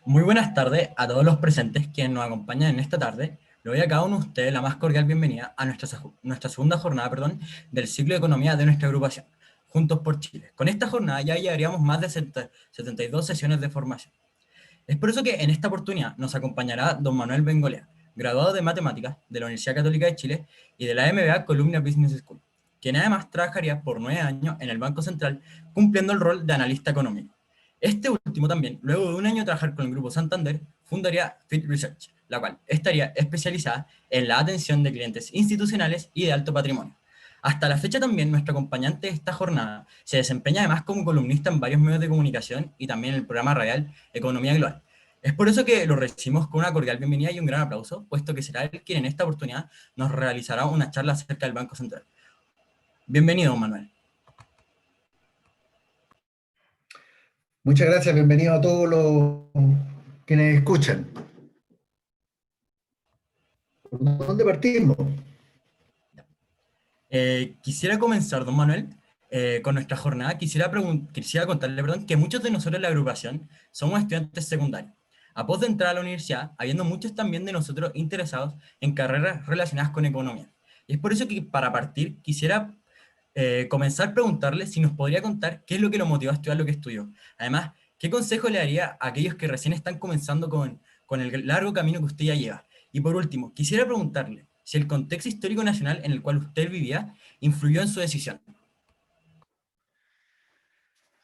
Muy buenas tardes a todos los presentes quienes nos acompañan en esta tarde. Le doy a cada uno de ustedes la más cordial bienvenida a nuestra segunda jornada, del ciclo de economía de nuestra agrupación, Juntos por Chile. Con esta jornada ya llevaríamos más de 72 sesiones de formación. Es por eso que en esta oportunidad nos acompañará don Manuel Bengolea, graduado de Matemáticas de la Universidad Católica de Chile y de la MBA Columbia Business School, quien además trabajaría por 9 años en el Banco Central, cumpliendo el rol de analista económico. Este último también, luego de un año de trabajar con el Grupo Santander, fundaría Fit Research, la cual estaría especializada en la atención de clientes institucionales y de alto patrimonio. Hasta la fecha también nuestro acompañante de esta jornada se desempeña además como columnista en varios medios de comunicación y también en el programa radial Economía Global. Es por eso que lo recibimos con una cordial bienvenida y un gran aplauso, puesto que será él quien en esta oportunidad nos realizará una charla acerca del Banco Central. Bienvenido, Manuel. Muchas gracias, bienvenido a todos los quienes escuchan. ¿Por dónde partimos? Quisiera comenzar, don Manuel, con nuestra jornada. Quisiera contarle, que muchos de nosotros en la agrupación somos estudiantes secundarios. A pos de entrar a la universidad, habiendo muchos también de nosotros interesados en carreras relacionadas con economía. Y es por eso que para partir quisiera comenzar a preguntarle si nos podría contar qué es lo que lo motivó a estudiar lo que estudió. Además, ¿qué consejo le daría a aquellos que recién están comenzando con el largo camino que usted ya lleva? Y por último, quisiera preguntarle si el contexto histórico nacional en el cual usted vivía influyó en su decisión.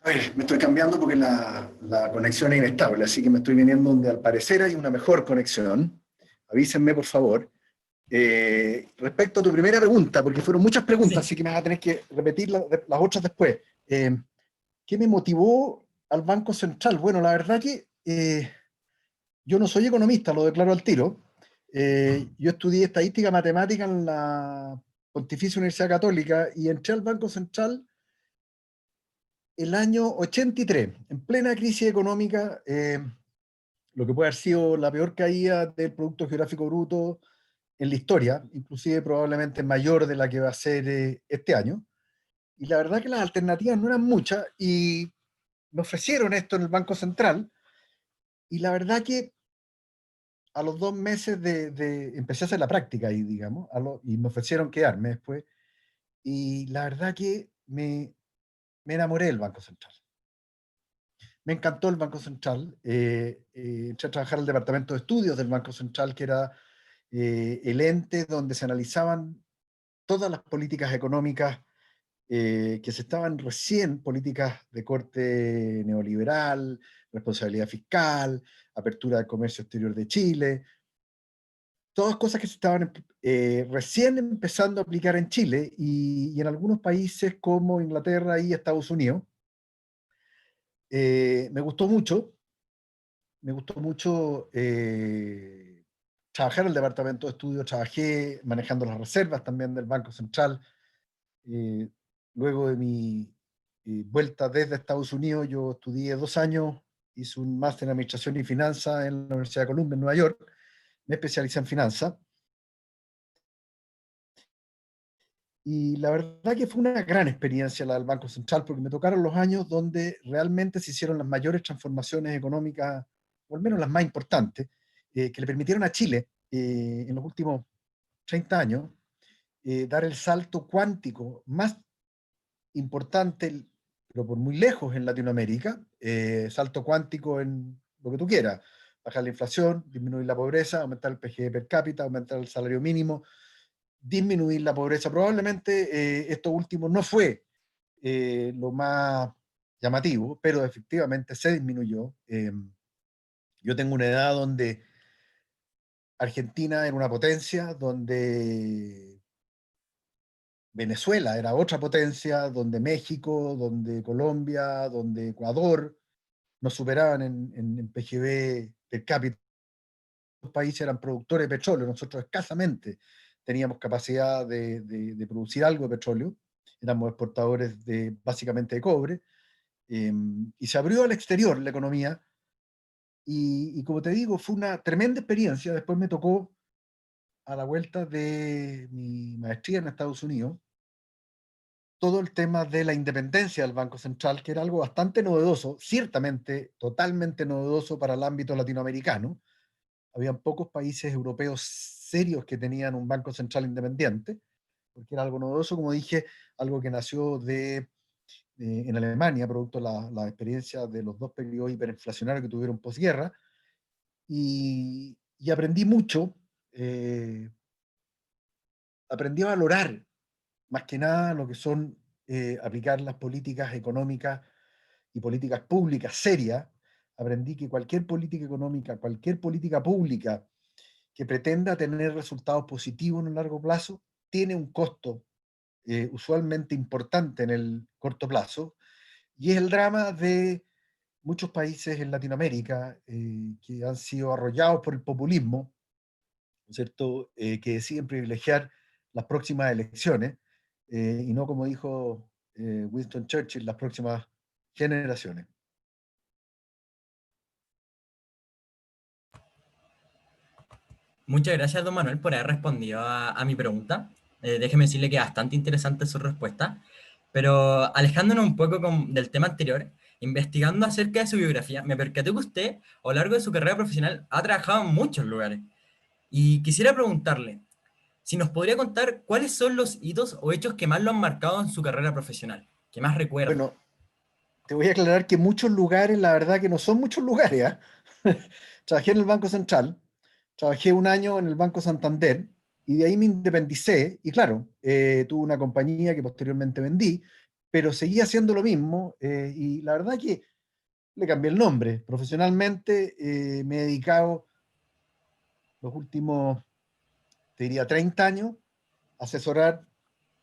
A ver, me estoy cambiando porque la conexión es inestable, así que me estoy viniendo donde al parecer hay una mejor conexión. Avísenme, por favor. Respecto a tu primera pregunta, porque fueron muchas preguntas, Sí, así que me vas a tener que repetir las otras después. ¿Qué me motivó al Banco Central? Bueno, la verdad que yo no soy economista, lo declaro al tiro. Yo estudié estadística matemática en la Pontificia Universidad Católica y entré al Banco Central el año 83, en plena crisis económica, lo que puede haber sido la peor caída del Producto Geográfico Bruto en la historia, inclusive probablemente mayor de la que va a ser este año. Y la verdad que las alternativas no eran muchas y me ofrecieron esto en el Banco Central y la verdad que a los 2 meses empecé a hacer la práctica ahí, digamos, y me ofrecieron quedarme después. Y la verdad que me enamoré del Banco Central. Me encantó el Banco Central. Entré a trabajar al departamento de estudios del Banco Central, que era el ente donde se analizaban todas las políticas económicas que se estaban recién, políticas de corte neoliberal, responsabilidad fiscal, apertura del comercio exterior de Chile, todas cosas que se estaban recién empezando a aplicar en Chile y en algunos países como Inglaterra y Estados Unidos. Me gustó mucho, me gustó mucho trabajar en el departamento de estudio, trabajé manejando las reservas también del Banco Central. Eh, Luego de mi vuelta desde Estados Unidos, yo estudié 2 años, hice un máster en Administración y Finanzas en la Universidad de Columbia, en Nueva York, me especialicé en finanzas. Y la verdad que fue una gran experiencia la del Banco Central, porque me tocaron los años donde realmente se hicieron las mayores transformaciones económicas, o al menos las más importantes, que le permitieron a Chile en los últimos 30 años dar el salto cuántico más importante, pero por muy lejos en Latinoamérica, salto cuántico en lo que tú quieras, bajar la inflación, disminuir la pobreza, aumentar el PGB per cápita, aumentar el salario mínimo, disminuir la pobreza. Probablemente esto último no fue lo más llamativo, pero efectivamente se disminuyó. Yo tengo una edad donde Argentina era una potencia, donde Venezuela era otra potencia, donde México, donde Colombia, donde Ecuador nos superaban en PGB per cápita. Los países eran productores de petróleo, nosotros escasamente teníamos capacidad de producir algo de petróleo, éramos exportadores básicamente de cobre, y se abrió al exterior la economía, y como te digo, fue una tremenda experiencia. Después me tocó, a la vuelta de mi maestría en Estados Unidos, todo el tema de la independencia del Banco Central, que era algo bastante novedoso, ciertamente totalmente novedoso para el ámbito latinoamericano. Habían pocos países europeos serios que tenían un Banco Central independiente, porque era algo novedoso, como dije, algo que nació en Alemania, producto de la experiencia de los dos periodos hiperinflacionarios que tuvieron posguerra, y aprendí mucho, aprendí a valorar más que nada lo que son aplicar las políticas económicas y políticas públicas serias. Aprendí que cualquier política económica, cualquier política pública que pretenda tener resultados positivos en el largo plazo, tiene un costo usualmente importante en el corto plazo, y es el drama de muchos países en Latinoamérica que han sido arrollados por el populismo, ¿no es cierto?, que deciden privilegiar las próximas elecciones y no, como dijo Winston Churchill, las próximas generaciones. Muchas gracias, don Manuel, por haber respondido a mi pregunta. Déjeme decirle que es bastante interesante su respuesta, pero alejándonos un poco del tema anterior, investigando acerca de su biografía, me percaté que usted, a lo largo de su carrera profesional, ha trabajado en muchos lugares. Y quisiera preguntarle si nos podría contar cuáles son los hitos o hechos que más lo han marcado en su carrera profesional, que más recuerde. Bueno, te voy a aclarar que muchos lugares, la verdad que no son muchos lugares, ¿ah? Trabajé en el Banco Central, trabajé un año en el Banco Santander y de ahí me independicé y claro, tuve una compañía que posteriormente vendí, pero seguía haciendo lo mismo y la verdad que le cambié el nombre. Profesionalmente me he dedicado los últimos, te diría, 30 años a asesorar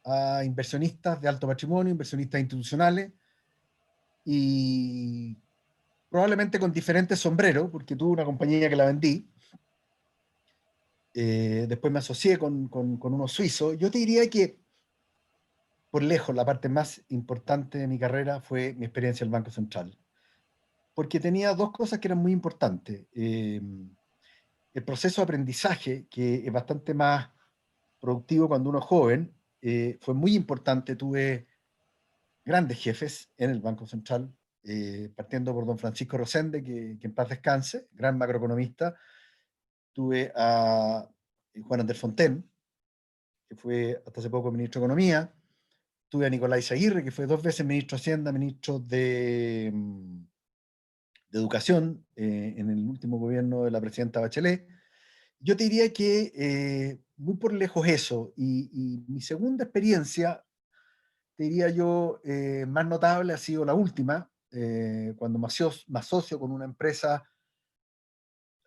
a inversionistas de alto patrimonio, inversionistas institucionales y probablemente con diferentes sombreros, porque tuve una compañía que la vendí. Después me asocié con unos suizos. Yo te diría que, por lejos, la parte más importante de mi carrera fue mi experiencia en el Banco Central, porque tenía dos cosas que eran muy importantes. El proceso de aprendizaje, que es bastante más productivo cuando uno es joven, fue muy importante. Tuve grandes jefes en el Banco Central, partiendo por don Francisco Rosende, que en paz descanse, gran macroeconomista. Tuve a Juan Andrés Fontaine, que fue hasta hace poco ministro de Economía. Tuve a Nicolás Aguirre, que fue dos veces ministro de Hacienda, ministro de Educación en el último gobierno de la presidenta Bachelet. Yo te diría que muy por lejos eso. Y mi segunda experiencia, te diría yo, más notable ha sido la última, cuando me asocio con una empresa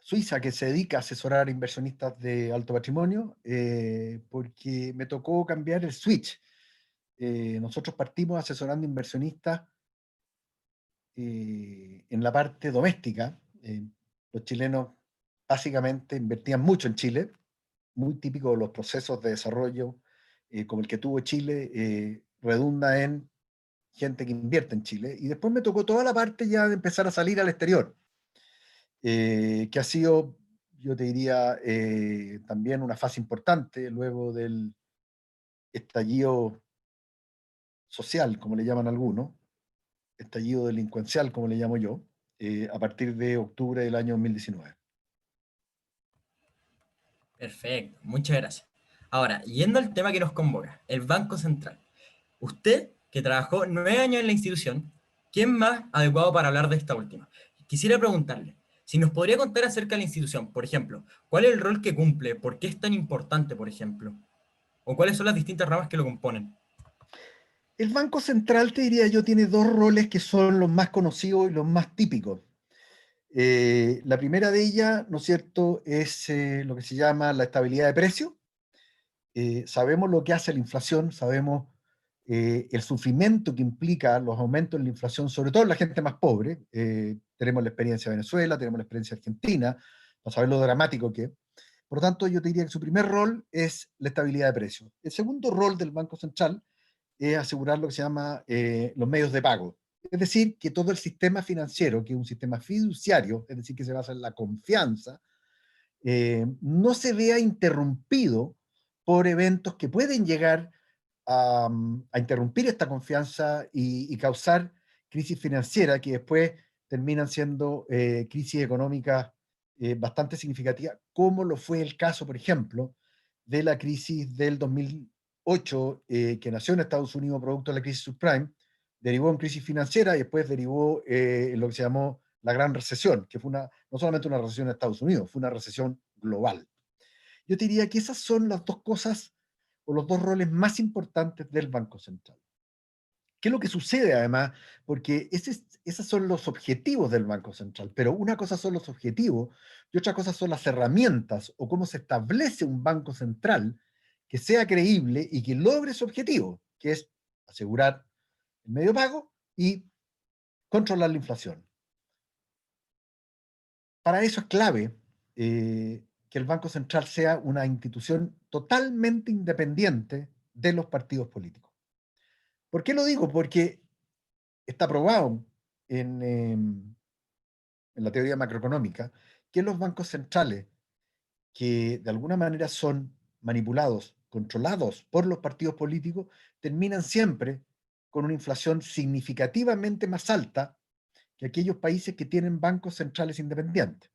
suiza que se dedica a asesorar inversionistas de alto patrimonio, porque me tocó cambiar el switch. Nosotros partimos asesorando inversionistas en la parte doméstica. Los chilenos básicamente invertían mucho en Chile, muy típico de los procesos de desarrollo como el que tuvo Chile, redunda en gente que invierte en Chile. Y después me tocó toda la parte ya de empezar a salir al exterior, que ha sido, yo te diría, también una fase importante luego del estallido social, como le llaman algunos, estallido delincuencial, como le llamo yo, a partir de octubre del año 2019. Perfecto, muchas gracias. Ahora, yendo al tema que nos convoca, el Banco Central. Usted, que trabajó 9 años en la institución, ¿quién más adecuado para hablar de esta última? Quisiera preguntarle, si nos podría contar acerca de la institución, por ejemplo, ¿cuál es el rol que cumple? ¿Por qué es tan importante, por ejemplo? ¿O cuáles son las distintas ramas que lo componen? El Banco Central, te diría yo, tiene dos roles que son los más conocidos y los más típicos. La primera de ellas, ¿no es cierto?, es lo que se llama la estabilidad de precios. Sabemos lo que hace la inflación, sabemos el sufrimiento que implica los aumentos en la inflación, sobre todo en la gente más pobre. Tenemos la experiencia de Venezuela, tenemos la experiencia de Argentina, para saber lo dramático que es. Por lo tanto, yo te diría que su primer rol es la estabilidad de precios. El segundo rol del Banco Central es asegurar lo que se llama los medios de pago. Es decir, que todo el sistema financiero, que es un sistema fiduciario, es decir, que se basa en la confianza, no se vea interrumpido por eventos que pueden llegar a interrumpir esta confianza y causar crisis financiera que después terminan siendo crisis económicas bastante significativas, como lo fue el caso, por ejemplo, de la crisis del 2008, que nació en Estados Unidos producto de la crisis subprime, derivó en crisis financiera y después derivó en lo que se llamó la Gran Recesión, que fue no solamente una recesión en Estados Unidos, fue una recesión global. Yo te diría que esas son las dos cosas o los dos roles más importantes del Banco Central. ¿Qué es lo que sucede además? Porque esos son los objetivos del Banco Central, pero una cosa son los objetivos y otra cosa son las herramientas o cómo se establece un Banco Central que sea creíble y que logre su objetivo, que es asegurar el medio pago y controlar la inflación. Para eso es clave que el Banco Central sea una institución totalmente independiente de los partidos políticos. ¿Por qué lo digo? Porque está probado en la teoría macroeconómica que los bancos centrales, que de alguna manera son manipulados, controlados por los partidos políticos, terminan siempre con una inflación significativamente más alta que aquellos países que tienen bancos centrales independientes.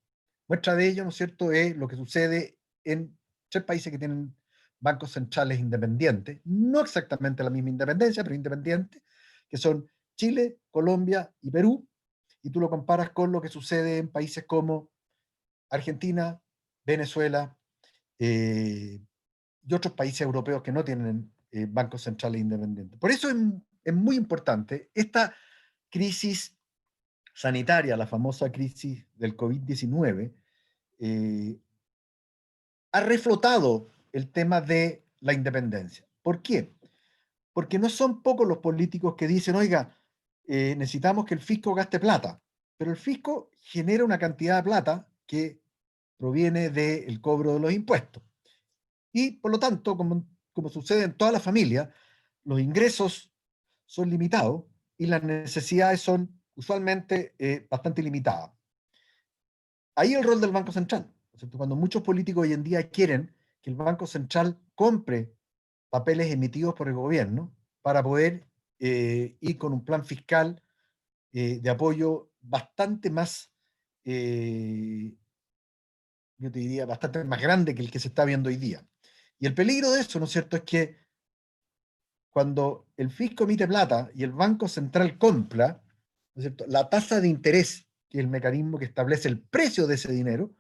Muestra de ello, ¿no es cierto?, es lo que sucede en 3 países que tienen bancos centrales independientes, no exactamente la misma independencia, pero independientes, que son Chile, Colombia y Perú, y tú lo comparas con lo que sucede en países como Argentina, Venezuela y otros países europeos que no tienen bancos centrales independientes. Por eso es muy importante esta crisis sanitaria, la famosa crisis del COVID-19, ha reflotado el tema de la independencia. ¿Por qué? Porque no son pocos los políticos que dicen, oiga, necesitamos que el fisco gaste plata, pero el fisco genera una cantidad de plata que proviene del cobro de los impuestos. Y por lo tanto, como sucede en todas las familias, los ingresos son limitados y las necesidades son usualmente bastante limitadas. Ahí el rol del Banco Central. ¿Cierto? Cuando muchos políticos hoy en día quieren que el Banco Central compre papeles emitidos por el gobierno para poder ir con un plan fiscal de apoyo bastante más, yo te diría, bastante más grande que el que se está viendo hoy día. Y el peligro de eso, ¿no es cierto?, es que cuando el fisco emite plata y el Banco Central compra, ¿no es cierto?, la tasa de interés, que es el mecanismo que establece el precio de ese dinero,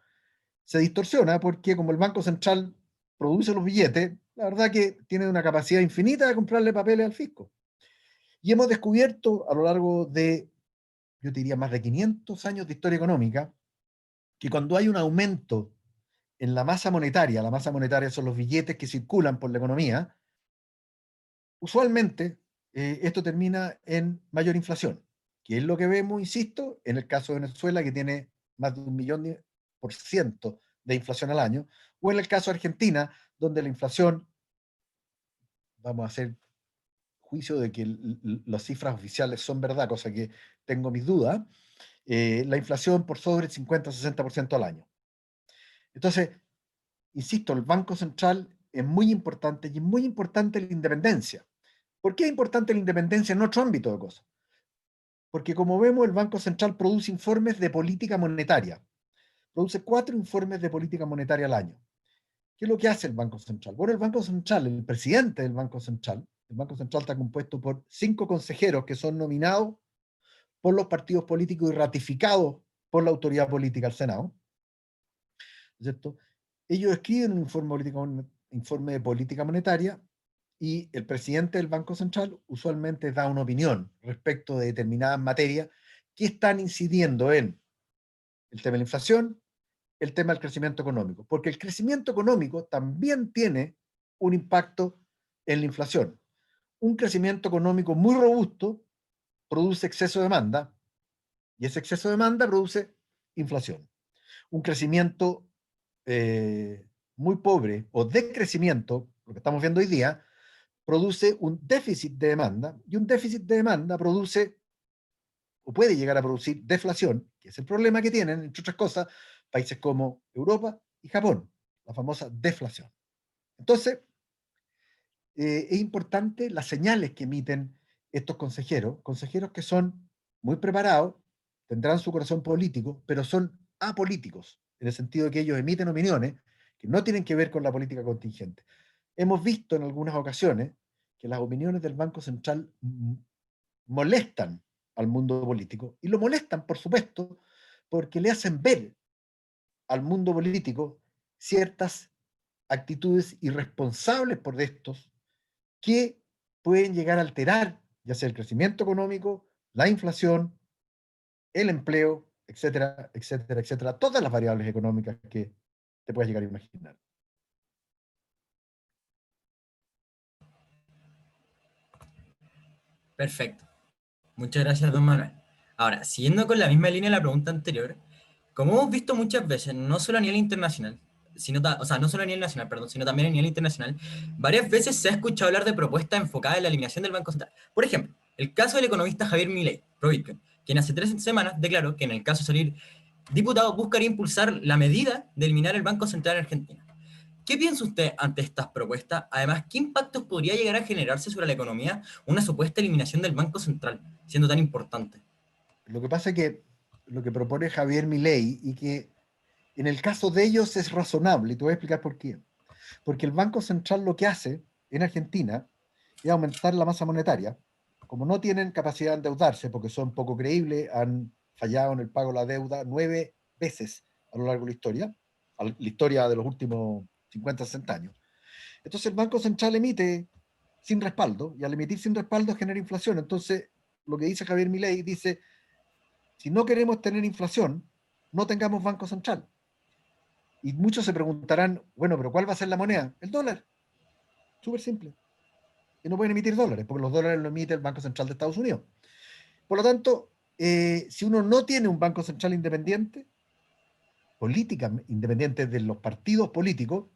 se distorsiona porque como el Banco Central produce los billetes, la verdad que tiene una capacidad infinita de comprarle papeles al fisco. Y hemos descubierto a lo largo de, yo te diría, más de 500 años de historia económica, que cuando hay un aumento en la masa monetaria son los billetes que circulan por la economía, usualmente esto termina en mayor inflación, que es lo que vemos, insisto, en el caso de Venezuela, que tiene más de 1 millón% de inflación al año, o en el caso de Argentina, donde la inflación, vamos a hacer juicio de que las cifras oficiales son verdad, cosa que tengo mis dudas, la inflación por sobre el 50-60% al año. Entonces, insisto, el Banco Central es muy importante y es muy importante la independencia. ¿Por qué es importante la independencia en otro ámbito de cosas? Porque como vemos, el Banco Central produce informes de política monetaria. Produce 4 informes de política monetaria al año. ¿Qué es lo que hace el Banco Central? Bueno, el Banco Central, el presidente del Banco Central, el Banco Central está compuesto por 5 consejeros que son nominados por los partidos políticos y ratificados por la autoridad política, el Senado, ¿cierto? Ellos escriben un informe de política monetaria y el presidente del Banco Central usualmente da una opinión respecto de determinadas materias que están incidiendo en el tema de la inflación, el tema del crecimiento económico, porque el crecimiento económico también tiene un impacto en la inflación. Un crecimiento económico muy robusto produce exceso de demanda y ese exceso de demanda produce inflación. Un crecimiento muy pobre o decrecimiento, lo que estamos viendo hoy día, produce un déficit de demanda y un déficit de demanda produce o puede llegar a producir deflación, que es el problema que tienen, entre otras cosas, países como Europa y Japón, la famosa deflación. Entonces, es importante las señales que emiten estos consejeros que son muy preparados, tendrán su corazón político, pero son apolíticos, en el sentido de que ellos emiten opiniones que no tienen que ver con la política contingente. Hemos visto en algunas ocasiones que las opiniones del Banco Central molestan al mundo político, y lo molestan, por supuesto, porque le hacen ver al mundo político ciertas actitudes irresponsables por estos que pueden llegar a alterar ya sea el crecimiento económico, la inflación, el empleo, etcétera, etcétera, etcétera, todas las variables económicas que te puedas llegar a imaginar. Perfecto. Muchas gracias, don Manuel. Ahora, siguiendo con la misma línea de la pregunta anterior, como hemos visto muchas veces, no solo a nivel internacional, o sea, no solo a nivel nacional, perdón, sino también a nivel internacional, varias veces se ha escuchado hablar de propuestas enfocadas en la eliminación del Banco Central. Por ejemplo, el caso del economista Javier Milei, pro Bitcoin, quien hace 3 semanas declaró que en el caso de salir diputado buscaría impulsar la medida de eliminar el Banco Central en Argentina. ¿Qué piensa usted ante estas propuestas? Además, ¿qué impactos podría llegar a generarse sobre la economía una supuesta eliminación del Banco Central, siendo tan importante? Lo que pasa es que lo que propone Javier Milei, y que en el caso de ellos es razonable, y te voy a explicar por qué. Porque el Banco Central lo que hace en Argentina es aumentar la masa monetaria. Como no tienen capacidad de endeudarse, porque son poco creíbles, han fallado en el pago de la deuda 9 veces a lo largo de la historia de los últimos 50, 60 años. Entonces el Banco Central emite sin respaldo, y al emitir sin respaldo genera inflación. Entonces, lo que dice Javier Milei dice, si no queremos tener inflación, no tengamos Banco Central. Y muchos se preguntarán, bueno, pero ¿cuál va a ser la moneda? El dólar. Súper simple. Y no pueden emitir dólares, porque los dólares lo emite el Banco Central de Estados Unidos. Por lo tanto, si uno no tiene un Banco Central independiente, política independiente de los partidos políticos,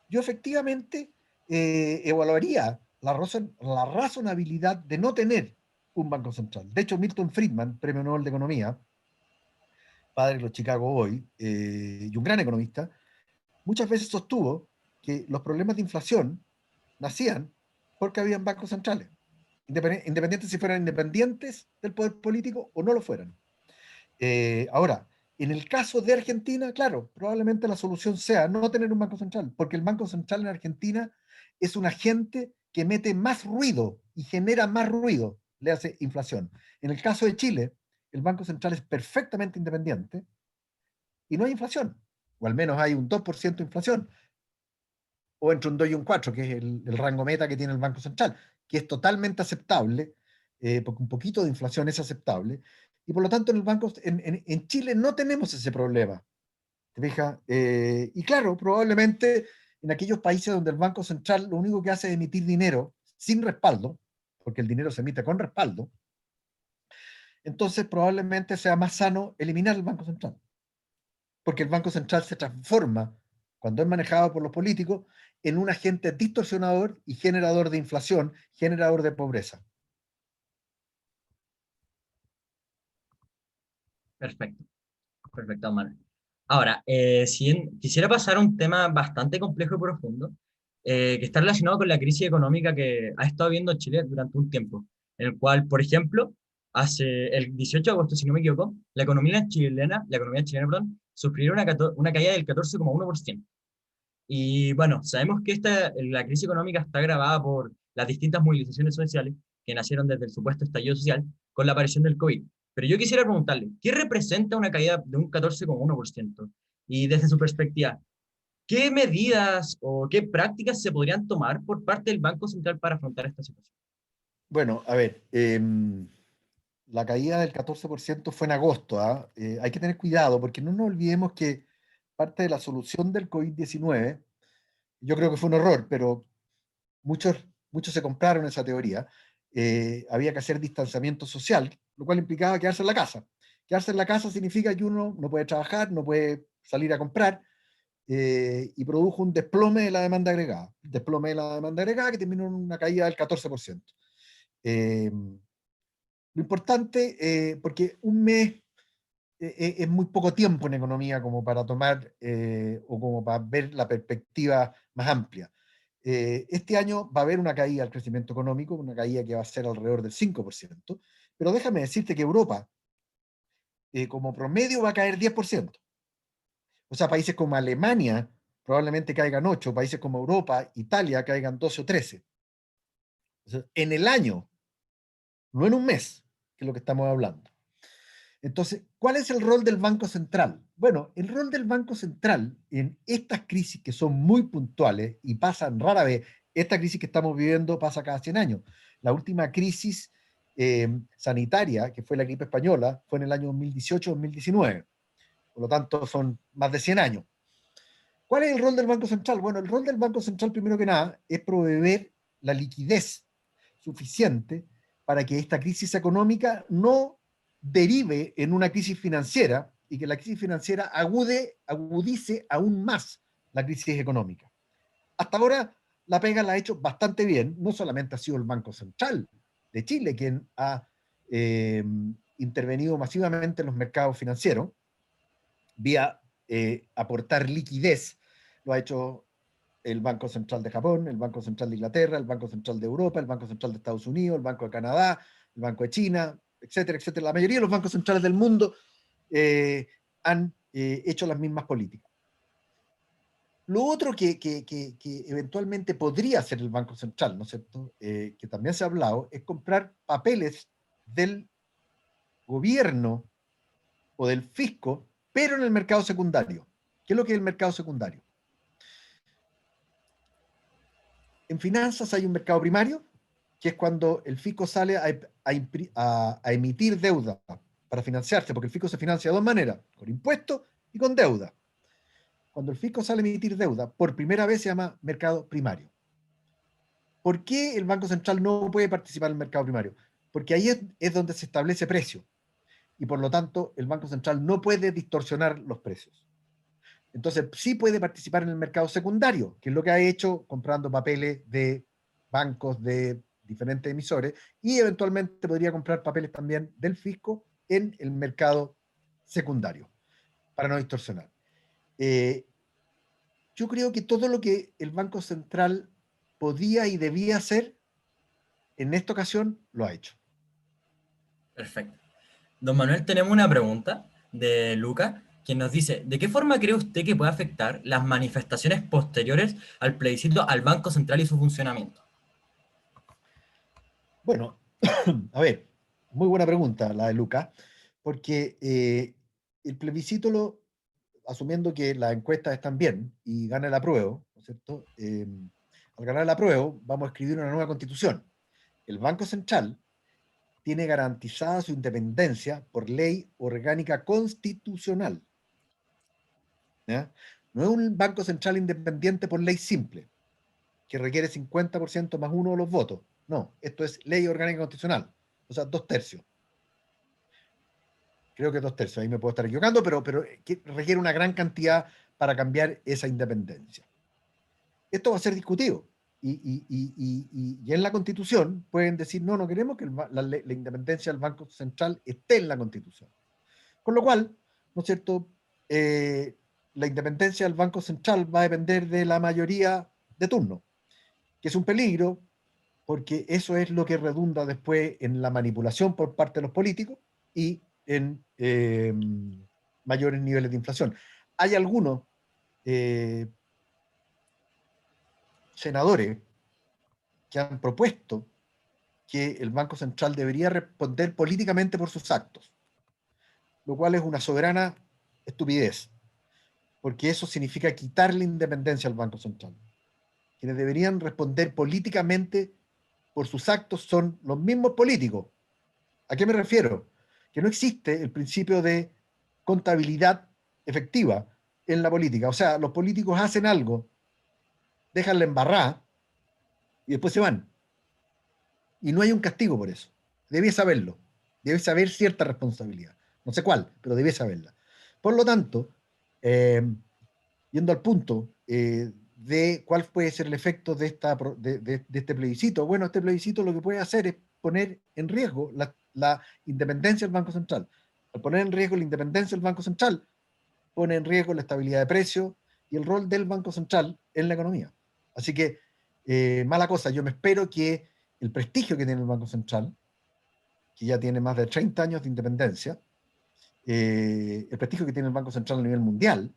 yo efectivamente evaluaría la razonabilidad de no tener un Banco Central. De hecho, Milton Friedman, premio Nobel de Economía, padre de los Chicago hoy, y un gran economista, muchas veces sostuvo que los problemas de inflación nacían porque habían bancos centrales, independientes si fueran independientes del poder político o no lo fueran. Ahora, en el caso de Argentina, claro, probablemente la solución sea no tener un banco central, porque el banco central en Argentina es un agente que mete más ruido y genera más ruido, le hace inflación. En el caso de Chile, el banco central es perfectamente independiente y no hay inflación, o al menos hay un 2% de inflación, o entre un 2 y un 4, que es el rango meta que tiene el Banco Central, que es totalmente aceptable, porque un poquito de inflación es aceptable, y por lo tanto en Chile no tenemos ese problema, ¿te fijas? Y claro, probablemente en aquellos países donde el Banco Central lo único que hace es emitir dinero sin respaldo, porque el dinero se emite con respaldo, entonces probablemente sea más sano eliminar el Banco Central, porque el Banco Central se transforma, cuando es manejado por los políticos, en un agente distorsionador y generador de inflación, generador de pobreza. Perfecto, perfecto, Manuel. Ahora, quisiera pasar a un tema bastante complejo y profundo, que está relacionado con la crisis económica que ha estado viendo Chile durante un tiempo, en el cual, por ejemplo, hace el 18 de agosto, si no me equivoco, la economía chilena, perdón, sufrió una caída del 14,1%. Y bueno, sabemos que la crisis económica está agravada por las distintas movilizaciones sociales que nacieron desde el supuesto estallido social con la aparición del COVID. Pero yo quisiera preguntarle, ¿qué representa una caída de un 14,1%? Y desde su perspectiva, ¿qué medidas o qué prácticas se podrían tomar por parte del Banco Central para afrontar esta situación? Bueno, a ver, la caída del 14% fue en agosto. ¿Ah? Hay que tener cuidado porque no nos olvidemos que parte de la solución del COVID-19, yo creo que fue un error, pero muchos, muchos se compraron esa teoría. Había que hacer distanciamiento social, lo cual implicaba quedarse en la casa. Quedarse en la casa significa que uno no puede trabajar, no puede salir a comprar, y produjo un desplome de la demanda agregada. Desplome de la demanda agregada que terminó en una caída del 14%. Eh, lo importante, porque un mes es muy poco tiempo en economía como para tomar o como para ver la perspectiva más amplia. este año va a haber una caída del crecimiento económico, una caída que va a ser alrededor del 5%, pero déjame decirte que Europa, como promedio, va a caer 10%. O sea, países como Alemania probablemente caigan 8, países como Europa, Italia caigan 12 o 13. O sea, en el año, no en un mes, que es lo que estamos hablando. Entonces, ¿cuál es el rol del Banco Central? Bueno, el rol del Banco Central en estas crisis que son muy puntuales y pasan rara vez, esta crisis que estamos viviendo pasa cada 100 años. La última crisis sanitaria, que fue la gripe española, fue en el año 2018-2019. Por lo tanto, son más de 100 años. ¿Cuál es el rol del Banco Central? Bueno, el rol del Banco Central, primero que nada, es proveer la liquidez suficiente para que esta crisis económica no derive en una crisis financiera y que la crisis financiera agudice aún más la crisis económica. Hasta ahora la pega la ha hecho bastante bien, no solamente ha sido el Banco Central de Chile quien ha intervenido masivamente en los mercados financieros, vía aportar liquidez, lo ha hecho el Banco Central de Japón, el Banco Central de Inglaterra, el Banco Central de Europa, el Banco Central de Estados Unidos, el Banco de Canadá, el Banco de China, etcétera, etcétera. La mayoría de los bancos centrales del mundo han hecho las mismas políticas. Lo otro que eventualmente podría hacer el Banco Central, ¿no es cierto?, que también se ha hablado, es comprar papeles del gobierno o del fisco, pero en el mercado secundario. ¿Qué es lo que es el mercado secundario? En finanzas hay un mercado primario, que es cuando el fisco sale a emitir deuda para financiarse, porque el fisco se financia de dos maneras, con impuestos y con deuda. Cuando el fisco sale a emitir deuda, por primera vez se llama mercado primario. ¿Por qué el Banco Central no puede participar en el mercado primario? Porque ahí es donde se establece precio, y por lo tanto el Banco Central no puede distorsionar los precios. Entonces sí puede participar en el mercado secundario, que es lo que ha hecho comprando papeles de bancos de diferentes emisores, y eventualmente podría comprar papeles también del fisco en el mercado secundario, para no distorsionar. Yo creo que todo lo que el Banco Central podía y debía hacer, en esta ocasión lo ha hecho. Perfecto. Don Manuel, tenemos una pregunta de Luca, quien nos dice, ¿de qué forma cree usted que puede afectar las manifestaciones posteriores al plebiscito al Banco Central y su funcionamiento? Bueno, a ver, muy buena pregunta la de Luca, porque el plebiscito, asumiendo que las encuestas están bien y gana el apruebo, ¿no es cierto? Al ganar el apruebo, vamos a escribir una nueva constitución. El Banco Central tiene garantizada su independencia por ley orgánica constitucional, ¿ya? No es un Banco Central independiente por ley simple, que requiere 50% más uno de los votos. No, esto es ley orgánica constitucional, o sea, 2/3. Creo que 2/3, ahí me puedo estar equivocando, pero que requiere una gran cantidad para cambiar esa independencia. Esto va a ser discutido. Y en la Constitución pueden decir, no, no queremos que la independencia del Banco Central esté en la Constitución. Con lo cual, ¿no es cierto?, la independencia del Banco Central va a depender de la mayoría de turno, que es un peligro, porque eso es lo que redunda después en la manipulación por parte de los políticos y en mayores niveles de inflación. Hay algunos eh, senadores que han propuesto que el Banco Central debería responder políticamente por sus actos, lo cual es una soberana estupidez, porque eso significa quitar la independencia al Banco Central. Quienes deberían responder políticamente por sus actos son los mismos políticos. ¿A qué me refiero? Que no existe el principio de contabilidad efectiva en la política. O sea, los políticos hacen algo, dejan la embarrada y después se van. Y no hay un castigo por eso. Debes saberlo. Debes saber cierta responsabilidad. No sé cuál, pero debes saberla. Por lo tanto, yendo al punto de cuál puede ser el efecto de este plebiscito, bueno, este plebiscito lo que puede hacer es poner en riesgo la independencia del Banco Central. Al poner en riesgo la independencia del Banco Central, pone en riesgo la estabilidad de precios y el rol del Banco Central en la economía. Así que Mala cosa, yo me espero que el prestigio que tiene el Banco Central, que ya tiene más de 30 años de independencia, el prestigio que tiene el Banco Central a nivel mundial,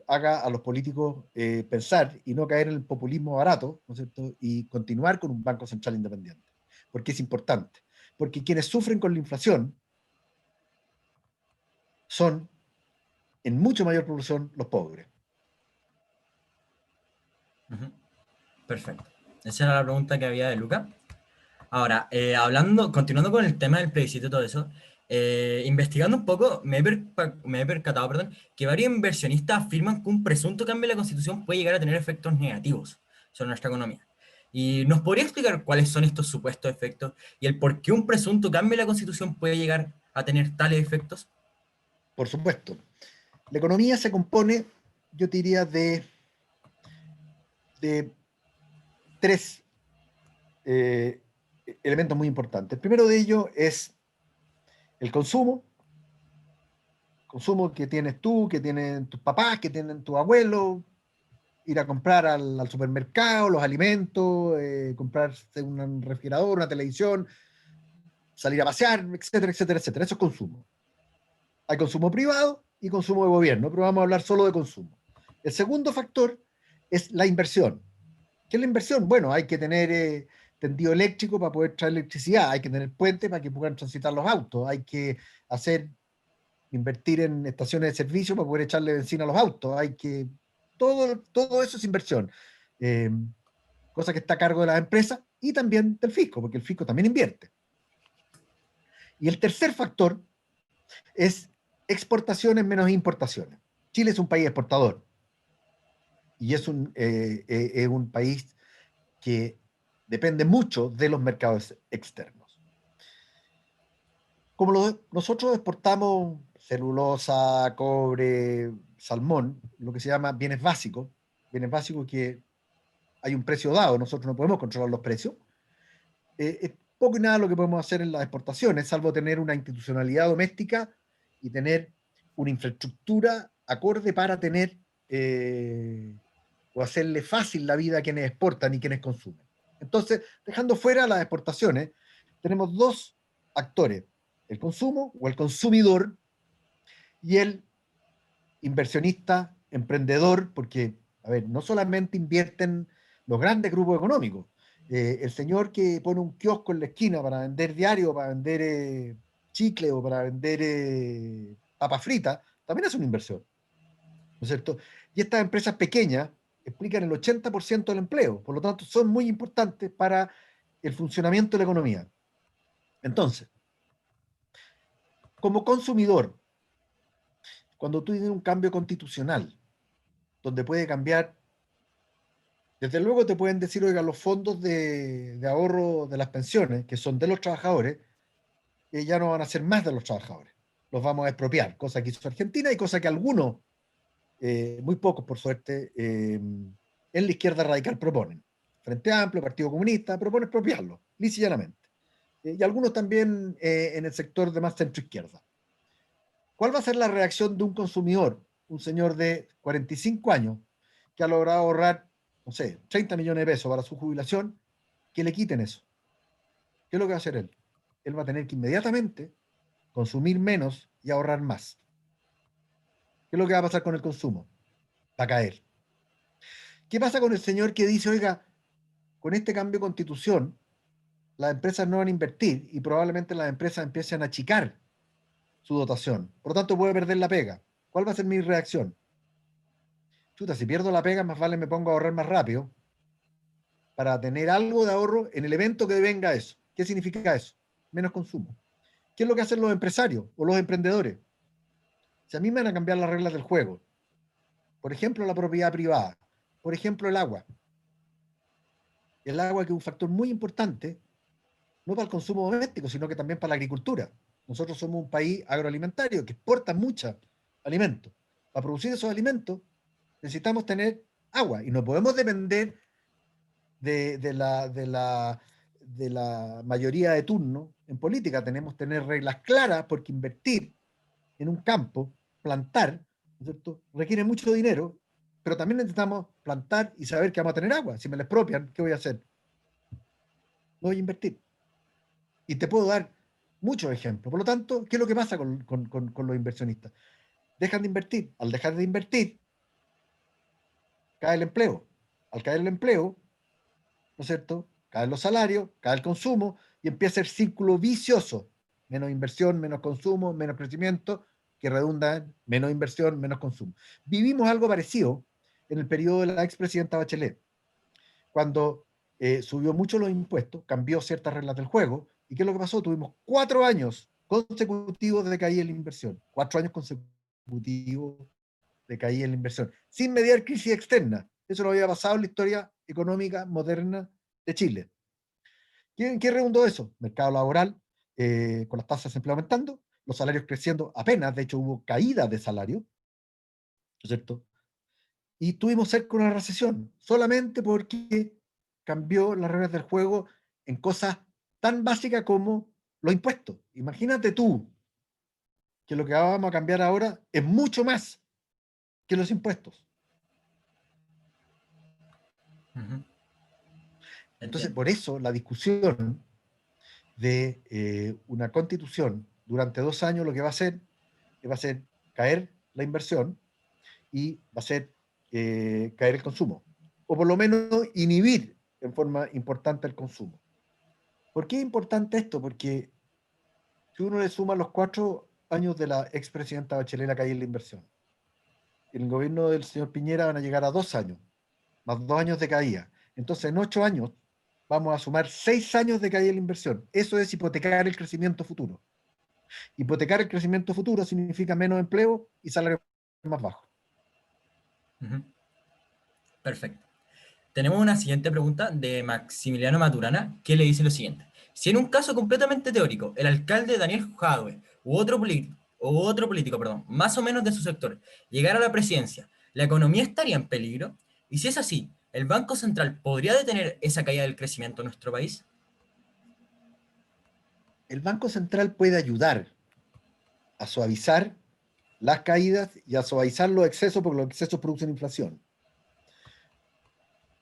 haga a los políticos pensar y no caer en el populismo barato, ¿no es cierto? Y continuar con un Banco Central independiente, porque es importante. Porque quienes sufren con la inflación son, en mucho mayor proporción, los pobres. Ujú. Perfecto. Esa era la pregunta que había de Luca. Ahora, continuando con el tema del plebiscito y todo eso, investigando un poco, me he percatado, perdón, que varios inversionistas afirman que un presunto cambio en la Constitución puede llegar a tener efectos negativos sobre nuestra economía. ¿Y nos podría explicar cuáles son estos supuestos efectos y el por qué un presunto cambio en la Constitución puede llegar a tener tales efectos? Por supuesto. La economía se compone, yo te diría, de tres eh, elementos muy importantes. El primero de ellos es el consumo que tienes tú, que tienen tus papás, que tienen tus abuelos, ir a comprar al supermercado, los alimentos, comprarse un refrigerador, una televisión, salir a pasear, etcétera, etcétera, etcétera. Eso es consumo. Hay consumo privado y consumo de gobierno, pero vamos a hablar solo de consumo. El segundo factor es la inversión. ¿Qué es la inversión? Bueno, hay que tener tendido eléctrico para poder traer electricidad, hay que tener puentes para que puedan transitar los autos, hay que hacer, invertir en estaciones de servicio para poder echarle benzina a los autos, hay que, todo eso es inversión. Eh, Cosa que está a cargo de las empresas y también del fisco, porque el fisco también invierte. Y el tercer factor es exportaciones menos importaciones. Chile es un país exportador y es un país que depende mucho de los mercados externos. Como nosotros exportamos celulosa, cobre, salmón, lo que se llama bienes básicos que hay un precio dado, nosotros no podemos controlar los precios, es poco y nada lo que podemos hacer en las exportaciones, salvo tener una institucionalidad doméstica y tener una infraestructura acorde para tener o hacerle fácil la vida a quienes exportan y quienes consumen. Entonces, dejando fuera las exportaciones, tenemos dos actores, el consumo o el consumidor y el inversionista, emprendedor, porque, a ver, no solamente invierten los grandes grupos económicos, el señor que pone un kiosco en la esquina para vender diario, para vender chicle o para vender papas fritas, también es una inversión, ¿no es cierto? Y estas empresas pequeñas explican el 80% del empleo, por lo tanto son muy importantes para el funcionamiento de la economía. Entonces, como consumidor, cuando tú tienes un cambio constitucional, donde puede cambiar, desde luego te pueden decir, oiga, los fondos de ahorro de las pensiones, que son de los trabajadores, ya no van a ser más de los trabajadores. Los vamos a expropiar, cosa que hizo Argentina y cosa que algunos, muy pocos por suerte, en la izquierda radical proponen. Frente Amplio, Partido Comunista, propone expropiarlo, lisa y llanamente. Y algunos también en el sector de más centro izquierda. ¿Cuál va a ser la reacción de un consumidor, un señor de 45 años, que ha logrado ahorrar, no sé, 30 millones de pesos para su jubilación, que le quiten eso? ¿Qué es lo que va a hacer él? Él va a tener que inmediatamente consumir menos y ahorrar más. ¿Qué es lo que va a pasar con el consumo? Va a caer. ¿Qué pasa con el señor que dice, oiga, con este cambio de constitución, las empresas no van a invertir y probablemente las empresas empiecen a achicar su dotación? Por lo tanto, puede perder la pega. ¿Cuál va a ser mi reacción? Chuta, si pierdo la pega, más vale me pongo a ahorrar más rápido para tener algo de ahorro en el evento que venga eso. ¿Qué significa eso? Menos consumo. ¿Qué es lo que hacen los empresarios o los emprendedores? Si a mí me van a cambiar las reglas del juego, por ejemplo, la propiedad privada, por ejemplo, el agua que es un factor muy importante, no para el consumo doméstico, sino que también para la agricultura. Nosotros somos un país agroalimentario que exporta muchos alimentos. Para producir esos alimentos necesitamos tener agua y no podemos depender de, de la, de, la, de la mayoría de turno en política. Tenemos que tener reglas claras porque invertir en un campo, plantar, ¿no es cierto?, requiere mucho dinero pero también necesitamos plantar y saber que vamos a tener agua. Si me la expropian, ¿qué voy a hacer? No voy a invertir. Y te puedo dar muchos ejemplos. Por lo tanto, ¿qué es lo que pasa con los inversionistas? Dejan de invertir. Al dejar de invertir, cae el empleo. Al caer el empleo, ¿no es cierto? Caen los salarios, cae el consumo y empieza el círculo vicioso. Menos inversión, menos consumo, menos crecimiento, que redunda en menos inversión, menos consumo. Vivimos algo parecido en el periodo de la expresidenta Bachelet, cuando subió mucho los impuestos, cambió ciertas reglas del juego, ¿y qué es lo que pasó? Tuvimos 4 años consecutivos de caída en la inversión, 4 años consecutivos de caída en la inversión, sin mediar crisis externa. Eso no había pasado en la historia económica moderna de Chile. ¿En qué redundó eso? Mercado laboral, con las tasas de desempleo aumentando, los salarios creciendo apenas, de hecho hubo caída de salario, ¿no es cierto? Y tuvimos cerca una recesión, solamente porque cambió las reglas del juego en cosas tan básicas como los impuestos. Imagínate tú que lo que vamos a cambiar ahora es mucho más que los impuestos. Ujú. Entonces, Entiendo. por eso la discusión de una constitución durante 2 años lo que va a ser caer la inversión y va a ser caer el consumo, o por lo menos inhibir en forma importante el consumo. ¿Por qué es importante esto? Porque si uno le suma los 4 años de la expresidenta Bachelet la caída en la inversión, en el gobierno del señor Piñera van a llegar a 2 años, más 2 años de caída. Entonces, en 8 años vamos a sumar 6 años de caída en la inversión. Eso es hipotecar el crecimiento futuro. Hipotecar el crecimiento futuro significa menos empleo y salarios más bajos. Ujú. Perfecto. Tenemos una siguiente pregunta de Maximiliano Maturana, que le dice lo siguiente. Si en un caso completamente teórico, el alcalde Daniel Jadwe u otro político, perdón, más o menos de su sector, llegara a la presidencia, ¿la economía estaría en peligro? Y si es así, ¿el Banco Central podría detener esa caída del crecimiento en nuestro país? El Banco Central puede ayudar a suavizar las caídas y a suavizar los excesos, porque los excesos producen inflación.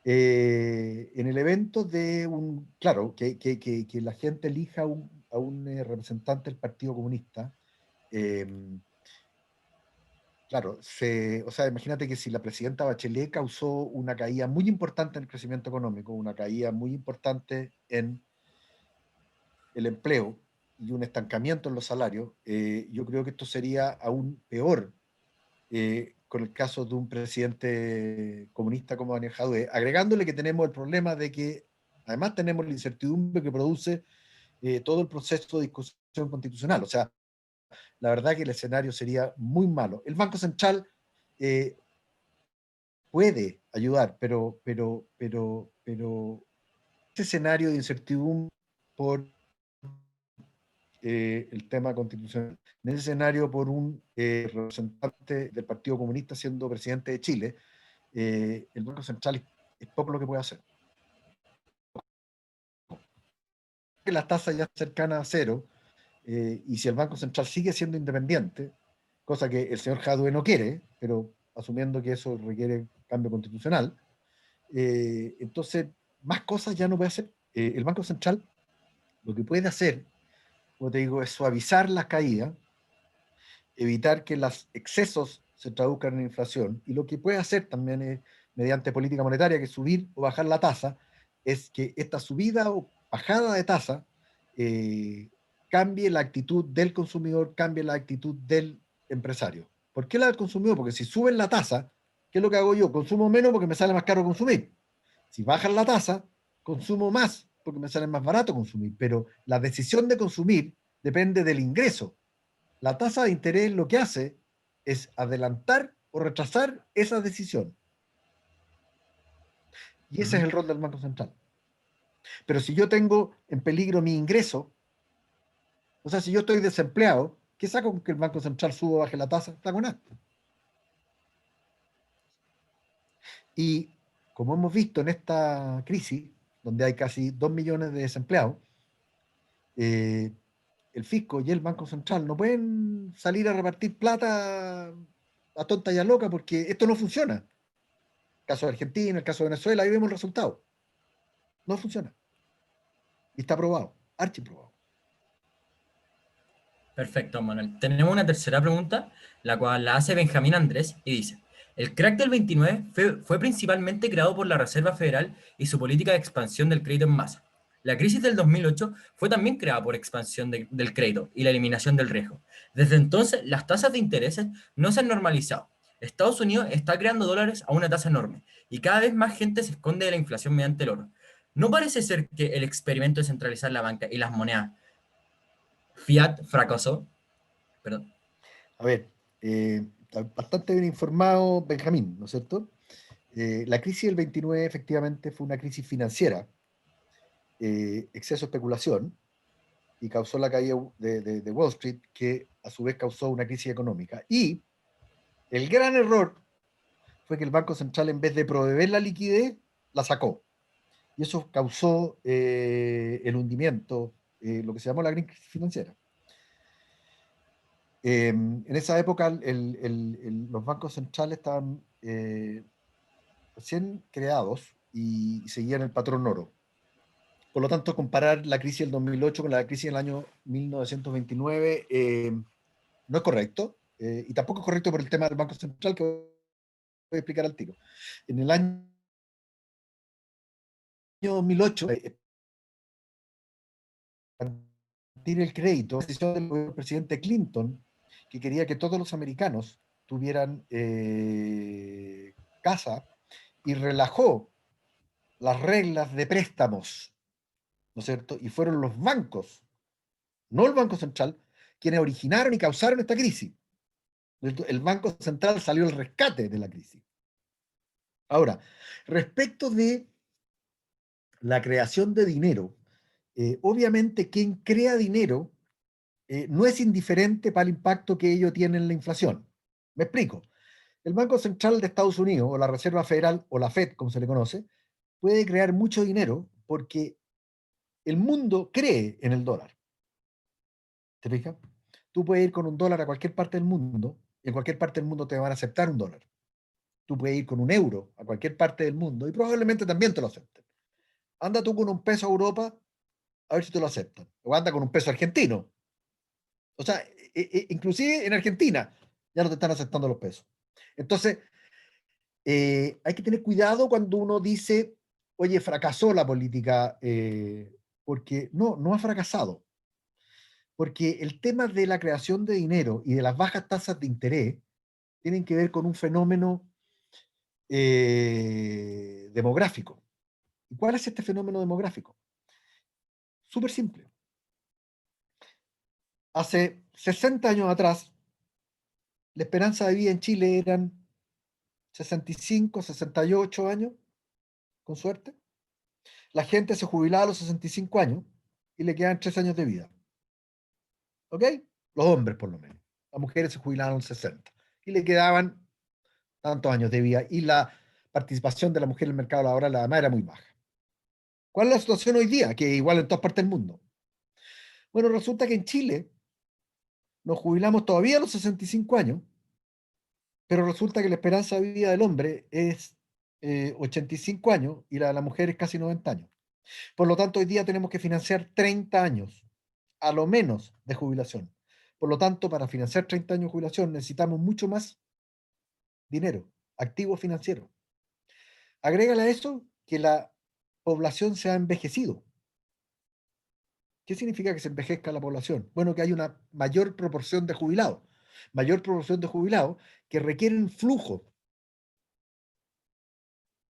En el evento de claro, que la gente elija a un representante del Partido Comunista, eh, claro, o sea, imagínate que si la presidenta Bachelet causó una caída muy importante en el crecimiento económico, una caída muy importante en el empleo y un estancamiento en los salarios, yo creo que esto sería aún peor con el caso de un presidente comunista como Daniel Jadwe, agregándole que tenemos el problema de que además tenemos la incertidumbre que produce todo el proceso de discusión constitucional. O sea, la verdad que el escenario sería muy malo. El Banco Central eh, puede ayudar, pero ese escenario de incertidumbre por el tema constitucional, en ese escenario por un representante del Partido Comunista siendo presidente de Chile, el Banco Central es poco lo que puede hacer. Que las tasas ya cercanas a cero, y si el Banco Central sigue siendo independiente, cosa que el señor Jadwe no quiere, pero asumiendo que eso requiere cambio constitucional, entonces más cosas ya no puede hacer. El Banco Central lo que puede hacer, como te digo, es suavizar las caídas, evitar que los excesos se traduzcan en inflación, y lo que puede hacer también es, mediante política monetaria, que es subir o bajar la tasa, es que esta subida o bajada de tasa eh, cambie la actitud del consumidor, cambie la actitud del empresario. ¿Por qué la del consumidor? Porque si suben la tasa, ¿qué es lo que hago yo? Consumo menos porque me sale más caro consumir. Si bajan la tasa, consumo más porque me sale más barato consumir. Pero la decisión de consumir depende del ingreso. La tasa de interés lo que hace es adelantar o retrasar esa decisión. Y ese es Ujú. el rol del Banco Central. Pero si yo tengo en peligro mi ingreso, o sea, si yo estoy desempleado, ¿qué saco con que el Banco Central suba o baje la tasa? Está con nada. Y como hemos visto en esta crisis, donde hay casi 2 millones de desempleados, eh, el fisco y el Banco Central no pueden salir a repartir plata a tonta y a loca porque esto no funciona. caso de Argentina, el caso de Venezuela, ahí vemos el resultado. No funciona. Y está probado, archiprobado. Perfecto, Manuel. Tenemos una tercera pregunta, la cual la hace Benjamín Andrés y dice, el crack del 29 fue principalmente creado por la Reserva Federal y su política de expansión del crédito en masa. La crisis del 2008 fue también creada por expansión del crédito y la eliminación del riesgo. Desde entonces, las tasas de intereses no se han normalizado. Estados Unidos está creando dólares a una tasa enorme y cada vez más gente se esconde de la inflación mediante el oro. ¿No parece ser que el experimento de centralizar la banca y las monedas fiat fracasó? Perdón. A ver, está bastante bien informado Benjamín, ¿no es cierto? La crisis del 29 efectivamente fue una crisis financiera, exceso de especulación, y causó la caída de Wall Street, que a su vez causó una crisis económica. Y el gran error fue que el Banco Central, en vez de proveer la liquidez, la sacó. Y eso causó el hundimiento, lo que se llamó la gran crisis financiera. En esa época los bancos centrales estaban recién creados y seguían el patrón oro. Por lo tanto, comparar la crisis del 2008 con la crisis del año 1929 no es correcto, y tampoco es correcto por el tema del Banco Central, que voy a explicar al tiro. En el año 2008, tiene el crédito, la decisión del presidente Clinton, que quería que todos los americanos tuvieran casa, y relajó las reglas de préstamos, ¿no es cierto? Y fueron los bancos, no el Banco Central, quienes originaron y causaron esta crisis. El Banco Central salió al rescate de la crisis. Ahora, respecto de la creación de dinero, obviamente quien crea dinero no es indiferente para el impacto que ello tiene en la inflación. Me explico. El Banco Central de Estados Unidos, o la Reserva Federal, o la Fed, como se le conoce, puede crear mucho dinero porque el mundo cree en el dólar. ¿Te fijas? Tú puedes ir con un dólar a cualquier parte del mundo, y en cualquier parte del mundo te van a aceptar un dólar. Tú puedes ir con un euro a cualquier parte del mundo y probablemente también te lo acepten. Anda tú con un peso a Europa a ver si te lo aceptan. O anda con un peso argentino. O sea, inclusive en Argentina ya no te están aceptando los pesos. Entonces, hay que tener cuidado cuando uno dice, oye, fracasó la política, porque no ha fracasado. Porque el tema de la creación de dinero y de las bajas tasas de interés tienen que ver con un fenómeno demográfico. ¿Y cuál es este fenómeno demográfico? Súper simple. Hace 60 años atrás, la esperanza de vida en Chile eran 65, 68 años, con suerte. La gente se jubilaba a los 65 años y le quedan 3 años de vida. ¿Ok? Los hombres, por lo menos. Las mujeres se jubilaban a los 60 y le quedaban tantos años de vida, y la participación de la mujer en el mercado laboral además era muy baja. ¿Cuál es la situación hoy día? Que igual en todas partes del mundo. Bueno, resulta que en Chile nos jubilamos todavía a los 65 años, pero resulta que la esperanza de vida del hombre es 85 años y la de la mujer es casi 90 años. Por lo tanto, hoy día tenemos que financiar 30 años, a lo menos, de jubilación. Por lo tanto, para financiar 30 años de jubilación necesitamos mucho más dinero, activo financiero. Agrégale a eso que la población se ha envejecido. ¿Qué significa que se envejezca la población? Bueno, que hay una mayor proporción de jubilados que requieren flujo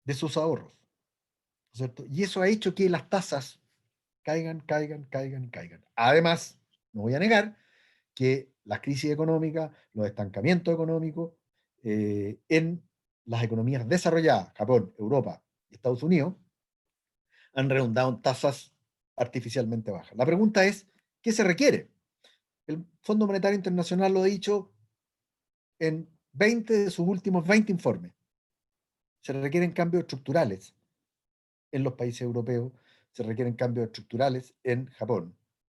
de sus ahorros, ¿no es cierto? Y eso ha hecho que las tasas caigan, caigan, caigan y caigan. Además, no voy a negar que las crisis económicas, los estancamientos económicos en las economías desarrolladas, Japón, Europa y Estados Unidos, han redundado en tasas artificialmente bajas. La pregunta es, ¿qué se requiere? El Fondo Monetario Internacional lo ha dicho en 20 de sus últimos 20 informes. Se requieren cambios estructurales en los países europeos, se requieren cambios estructurales en Japón.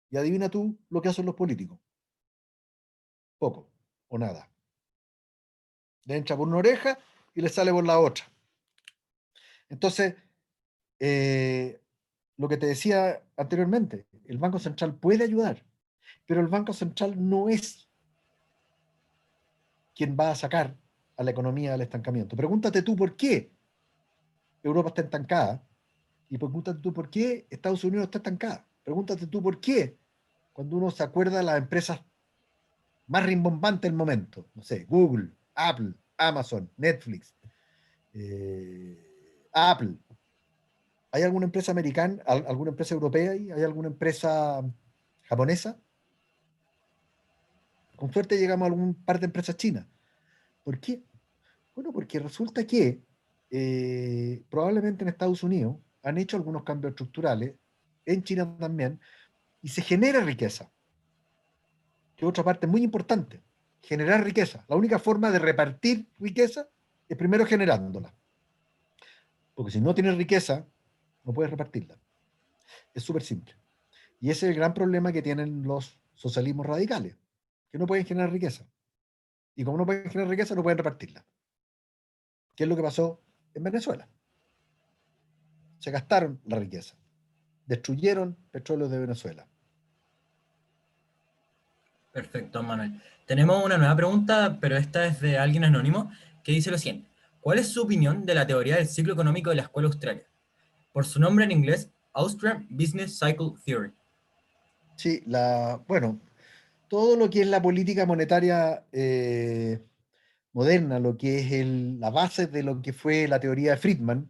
Y adivina tú lo que hacen los políticos. Poco o nada. Le entra por una oreja y le sale por la otra. Entonces, lo que te decía anteriormente, el Banco Central puede ayudar, pero el Banco Central no es quien va a sacar a la economía del estancamiento. Pregúntate tú por qué Europa está estancada y pregúntate tú por qué Estados Unidos está estancada. Pregúntate tú por qué, cuando uno se acuerda de las empresas más rimbombantes del momento, no sé, Google, Apple, Amazon, Netflix, Apple, ¿hay alguna empresa americana, alguna empresa europea y hay alguna empresa japonesa? Con suerte llegamos a algún par de empresas chinas. ¿Por qué? Bueno, porque resulta que probablemente en Estados Unidos han hecho algunos cambios estructurales, en China también, y se genera riqueza, que es otra parte muy importante, generar riqueza. La única forma de repartir riqueza es primero generándola, porque si no tienes riqueza, no puedes repartirla. Es súper simple. Y ese es el gran problema que tienen los socialismos radicales, que no pueden generar riqueza. Y como no pueden generar riqueza, no pueden repartirla. ¿Qué es lo que pasó en Venezuela? Se gastaron la riqueza, destruyeron petróleo de Venezuela. Perfecto, Manuel. Tenemos una nueva pregunta, pero esta es de alguien anónimo, que dice lo siguiente. ¿Cuál es su opinión de la teoría del ciclo económico de la Escuela Australia? Por su nombre en inglés, Austrian Business Cycle Theory. Sí, bueno, todo lo que es la política monetaria moderna, lo que es la base de lo que fue la teoría de Friedman,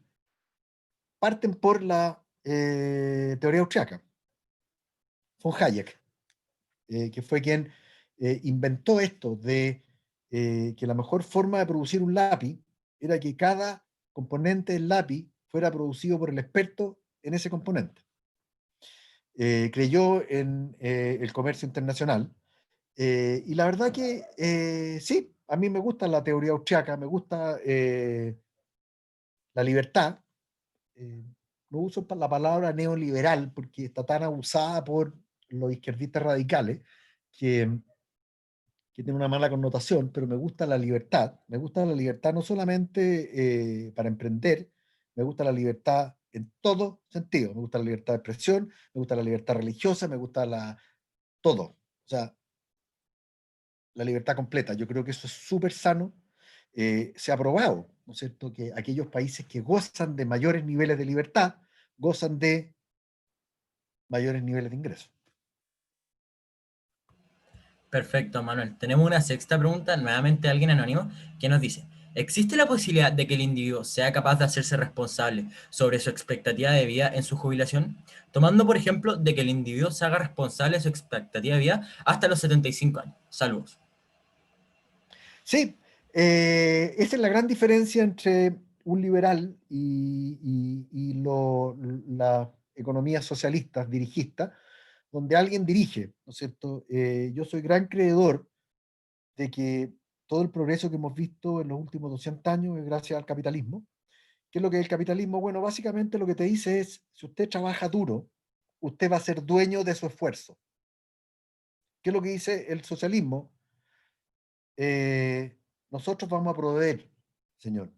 parten por la teoría austriaca, von Hayek, que fue quien inventó esto de que la mejor forma de producir un lápiz era que cada componente del lápiz fuera producido por el experto en ese componente. Creyó en el comercio internacional y la verdad que sí, a mí me gusta la teoría austriaca, me gusta la libertad. eh, no uso la palabra neoliberal porque está tan abusada por los izquierdistas radicales que, que tiene una mala connotación, pero me gusta la libertad. Me gusta la libertad no solamente para emprender, me gusta la libertad en todo sentido. Me gusta la libertad de expresión, me gusta la libertad religiosa, me gusta todo. O sea, la libertad completa. Yo creo que eso es súper sano. Se ha probado, ¿no es cierto?, que aquellos países que gozan de mayores niveles de libertad gozan de mayores niveles de ingresos. Perfecto, Manuel. Tenemos una sexta pregunta, nuevamente alguien anónimo, que nos dice, ¿existe la posibilidad de que el individuo sea capaz de hacerse responsable sobre su expectativa de vida en su jubilación? Tomando, por ejemplo, de que el individuo se haga responsable de su expectativa de vida hasta los 75 años. Saludos. Sí, esa es la gran diferencia entre un liberal las economías socialistas, dirigistas, donde alguien dirige, ¿no es cierto? Yo soy gran creedor de que todo el progreso que hemos visto en los últimos 200 años es gracias al capitalismo. ¿Qué es lo que es el capitalismo? Bueno, básicamente lo que te dice es, si usted trabaja duro, usted va a ser dueño de su esfuerzo. ¿Qué es lo que dice el socialismo? Nosotros vamos a proveer, señor.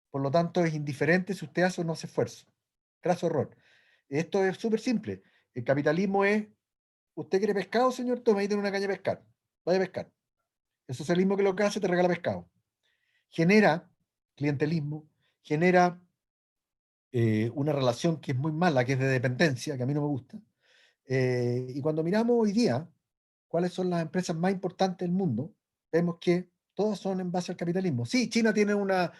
Por lo tanto, es indiferente si usted hace o no hace esfuerzo. Craso error. Esto es súper simple. El capitalismo es, usted quiere pescado, señor, toma ahí tiene una caña de pescar. Vaya a pescar. El socialismo que lo que hace te regala pescado. Genera clientelismo, genera una relación que es muy mala, que es de dependencia, que a mí no me gusta. Y cuando miramos hoy día cuáles son las empresas más importantes del mundo, vemos que todas son en base al capitalismo. Sí, China tiene una,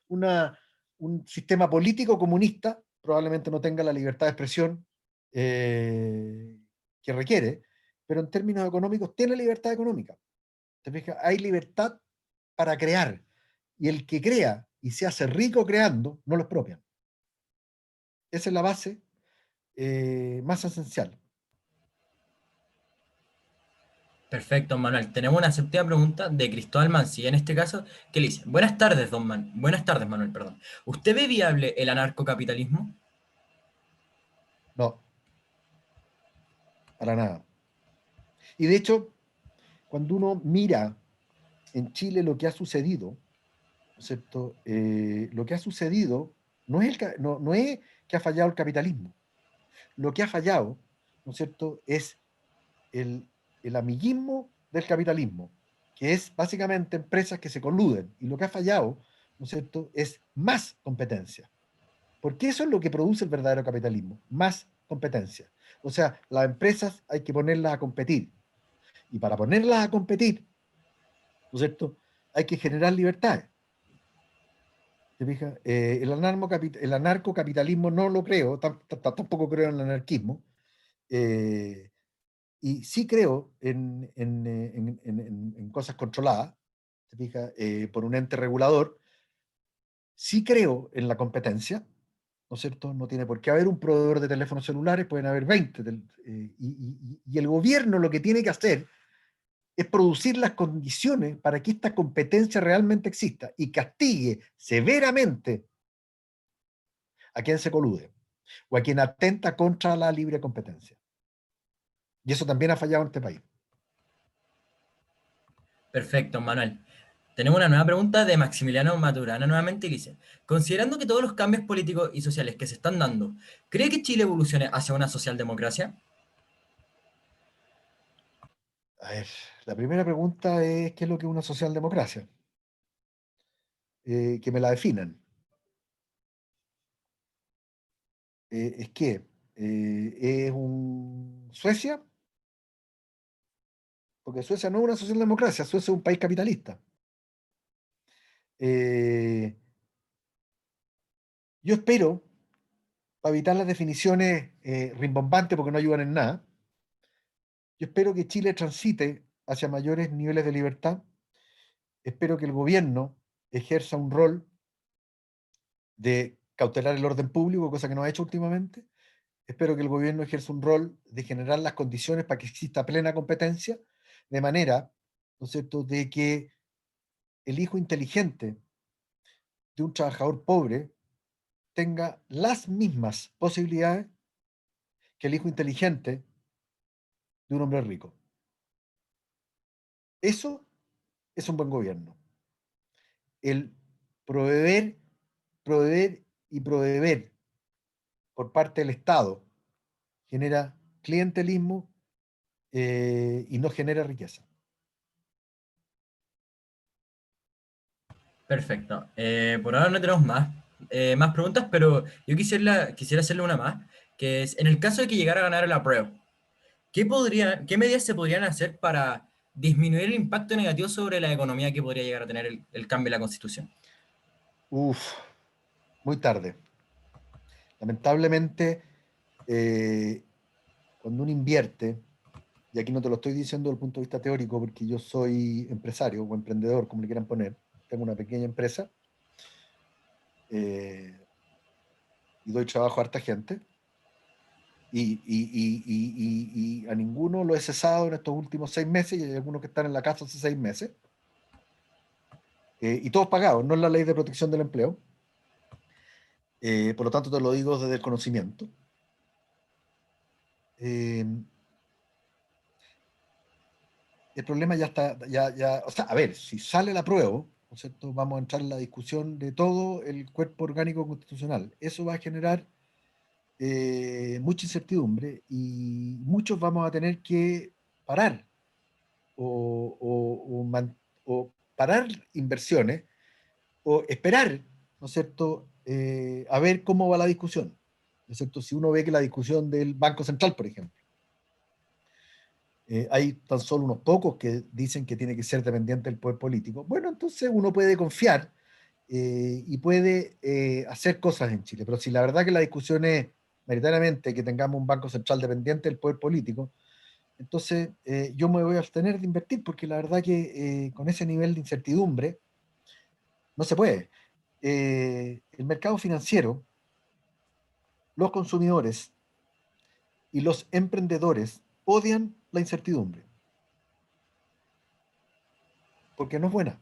un sistema político comunista, probablemente no tenga la libertad de expresión que requiere, pero en términos económicos tiene libertad económica. ¿Te fijas? Hay libertad para crear, y el que crea y se hace rico creando, no lo expropian. Esa es la base más esencial. Perfecto, Manuel. Tenemos una séptima pregunta de Cristóbal Mancilla, en este caso, que le dice, buenas tardes, Buenas tardes, Manuel, perdón. ¿Usted ve viable el anarcocapitalismo? No, para nada. Y de hecho, cuando uno mira en Chile lo que ha sucedido, ¿no es cierto? Lo que ha sucedido no es que ha fallado el capitalismo. Lo que ha fallado, ¿no es cierto?, es el, el amiguismo del capitalismo, que es básicamente empresas que se coluden. Y lo que ha fallado, ¿no es cierto?, es más competencia. Porque eso es lo que produce el verdadero capitalismo, más competencia. O sea, las empresas hay que ponerlas a competir. Y para ponerlas a competir, ¿no es cierto?, hay que generar libertades. ¿Te fijas? El anarcocapitalismo no lo creo, tampoco creo en el anarquismo, eh, y sí creo en cosas controladas, ¿te fijas? Por un ente regulador. Sí creo en la competencia, ¿no es cierto? No tiene por qué haber un proveedor de teléfonos celulares, pueden haber 20. Y el gobierno lo que tiene que hacer es producir las condiciones para que esta competencia realmente exista y castigue severamente a quien se colude o a quien atenta contra la libre competencia. Y eso también ha fallado en este país. Perfecto, Manuel. Tenemos una nueva pregunta de Maximiliano Maturana nuevamente y dice, considerando que todos los cambios políticos y sociales que se están dando, ¿cree que Chile evolucione hacia una socialdemocracia? A ver, la primera pregunta es, ¿qué es lo que es una socialdemocracia? Que me la definan. Es que es un Suecia, porque Suecia no es una socialdemocracia, Suecia es un país capitalista. Eh, yo espero, para evitar las definiciones rimbombantes porque no ayudan en nada, yo espero que Chile transite hacia mayores niveles de libertad. Espero que el gobierno ejerza un rol de cautelar el orden público, cosa que no ha hecho últimamente. Espero que el gobierno ejerza un rol de generar las condiciones para que exista plena competencia, de manera, ¿no es cierto?, de que el hijo inteligente de un trabajador pobre tenga las mismas posibilidades que el hijo inteligente de un hombre rico. Eso es un buen gobierno. El proveer, proveer y proveer por parte del Estado genera clientelismo y no genera riqueza. Perfecto. Por ahora no tenemos más preguntas, pero yo quisiera hacerle una más, que es, en el caso de que llegara a ganar el apruebo, ¿qué medidas se podrían hacer para disminuir el impacto negativo sobre la economía que podría llegar a tener el cambio de la Constitución? Uf, muy tarde. Lamentablemente, eh, cuando uno invierte, y aquí no te lo estoy diciendo desde el punto de vista teórico, porque yo soy empresario o emprendedor, como le quieran poner, tengo una pequeña empresa eh, y doy trabajo a harta gente, y a ninguno lo he cesado en estos últimos 6 meses, y hay algunos que están en la casa hace 6 meses, y todos pagados, no es la ley de protección del empleo, por lo tanto te lo digo desde el conocimiento. Eh, el problema ya está, o sea, a ver, si sale la prueba, ¿no es cierto? Vamos a entrar en la discusión de todo el cuerpo orgánico constitucional. Eso va a generar mucha incertidumbre y muchos vamos a tener que parar o parar inversiones o esperar, ¿no es cierto?, a ver cómo va la discusión. ¿No es cierto? Si uno ve que la discusión del Banco Central, por ejemplo, hay tan solo unos pocos que dicen que tiene que ser dependiente del poder político. Bueno, entonces uno puede confiar y puede hacer cosas en Chile. Pero si la verdad que la discusión es mayoritariamente que tengamos un banco central dependiente del poder político, entonces yo me voy a abstener de invertir porque la verdad que con ese nivel de incertidumbre no se puede. El mercado financiero, los consumidores y los emprendedores odian la incertidumbre porque no es buena.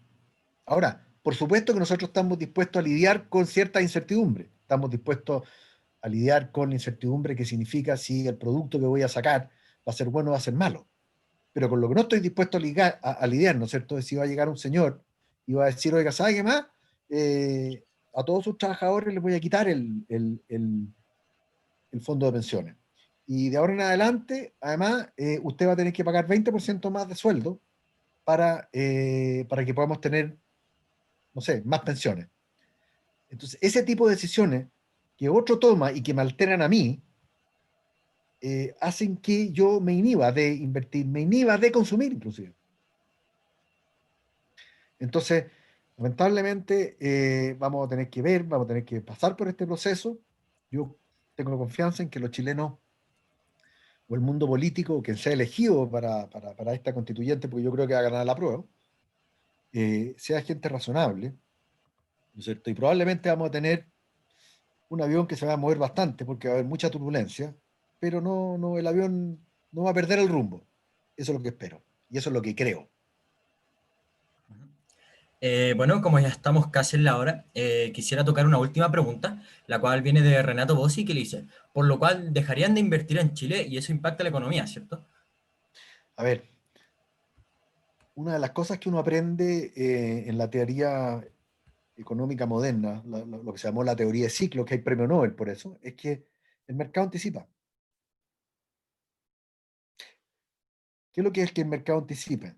Ahora, por supuesto que nosotros estamos dispuestos a lidiar con cierta incertidumbre. Estamos dispuestos a lidiar con la incertidumbre que significa si el producto que voy a sacar va a ser bueno o va a ser malo. Pero con lo que no estoy dispuesto a lidiar, ¿no es cierto? Es si va a llegar un señor y va a decir, oiga, ¿sabe qué más? a todos sus trabajadores les voy a quitar el fondo de pensiones. Y de ahora en adelante, además, usted va a tener que pagar 20% más de sueldo para que podamos tener, no sé, más pensiones. Entonces, ese tipo de decisiones que otro toma y que me alteran a mí, hacen que yo me inhiba de invertir, me inhiba de consumir inclusive. Entonces, lamentablemente, vamos a tener que ver, vamos a tener que pasar por este proceso. Yo tengo confianza en que los chilenos o el mundo político, quien sea elegido para esta constituyente, porque yo creo que va a ganar la prueba, sea gente razonable, ¿no es cierto? Y probablemente vamos a tener un avión que se va a mover bastante porque va a haber mucha turbulencia, pero el avión no va a perder el rumbo. Eso es lo que espero y eso es lo que creo. Bueno, como ya estamos casi en la hora, quisiera tocar una última pregunta, la cual viene de Renato Bossi, que le dice, por lo cual dejarían de invertir en Chile y eso impacta la economía, ¿cierto? A ver, una de las cosas que uno aprende en la teoría económica moderna, lo que se llamó la teoría de ciclos, que hay premio Nobel por eso, es que el mercado anticipa. ¿Qué es lo que es que el mercado anticipa?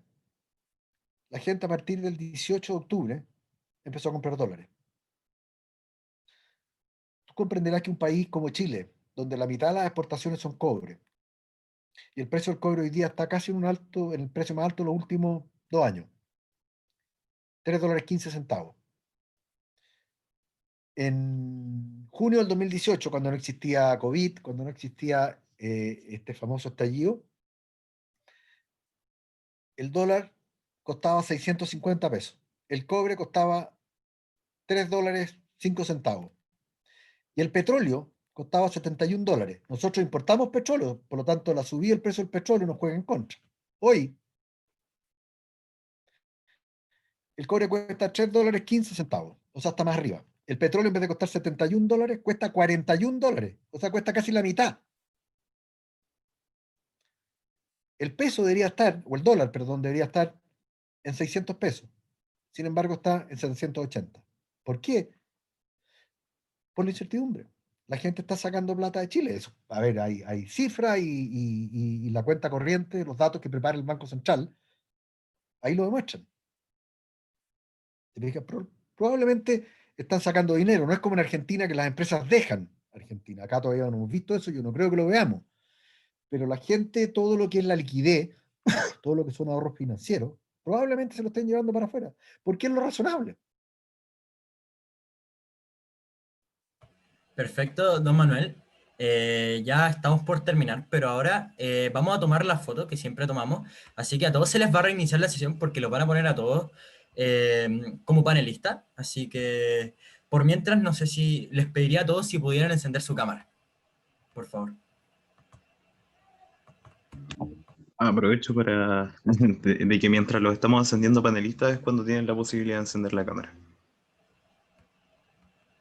La gente a partir del 18 de octubre empezó a comprar dólares. Tú comprenderás que un país como Chile, donde la mitad de las exportaciones son cobre, y el precio del cobre hoy día está casi en el precio más alto de los últimos 2 años, $3.15. En junio del 2018, cuando no existía COVID, cuando no existía este famoso estallido, el dólar costaba 650 pesos. El cobre costaba $3.05. Y el petróleo costaba $71. Nosotros importamos petróleo, por lo tanto la subida del precio del petróleo nos juega en contra. Hoy el cobre cuesta $3.15, o sea, está más arriba. El petróleo en vez de costar $71, cuesta $41, o sea, cuesta casi la mitad. El peso debería estar, o el dólar, perdón, debería estar en 600 pesos. Sin embargo, está en 780. ¿Por qué? Por la incertidumbre. La gente está sacando plata de Chile. Eso, a ver, hay cifras y la cuenta corriente, los datos que prepara el Banco Central, ahí lo demuestran. Probablemente están sacando dinero. No es como en Argentina que las empresas dejan Argentina. Acá todavía no hemos visto eso, yo no creo que lo veamos. Pero la gente, todo lo que es la liquidez, todo lo que son ahorros financieros, probablemente se lo estén llevando para afuera. Porque es lo razonable. Perfecto, don Manuel. Ya estamos por terminar, pero ahora vamos a tomar la foto que siempre tomamos. Así que a todos se les va a reiniciar la sesión porque los van a poner a todos como panelistas. Así que por mientras, no sé si les pediría a todos si pudieran encender su cámara, por favor. Aprovecho para de que mientras los estamos ascendiendo panelistas es cuando tienen la posibilidad de encender la cámara.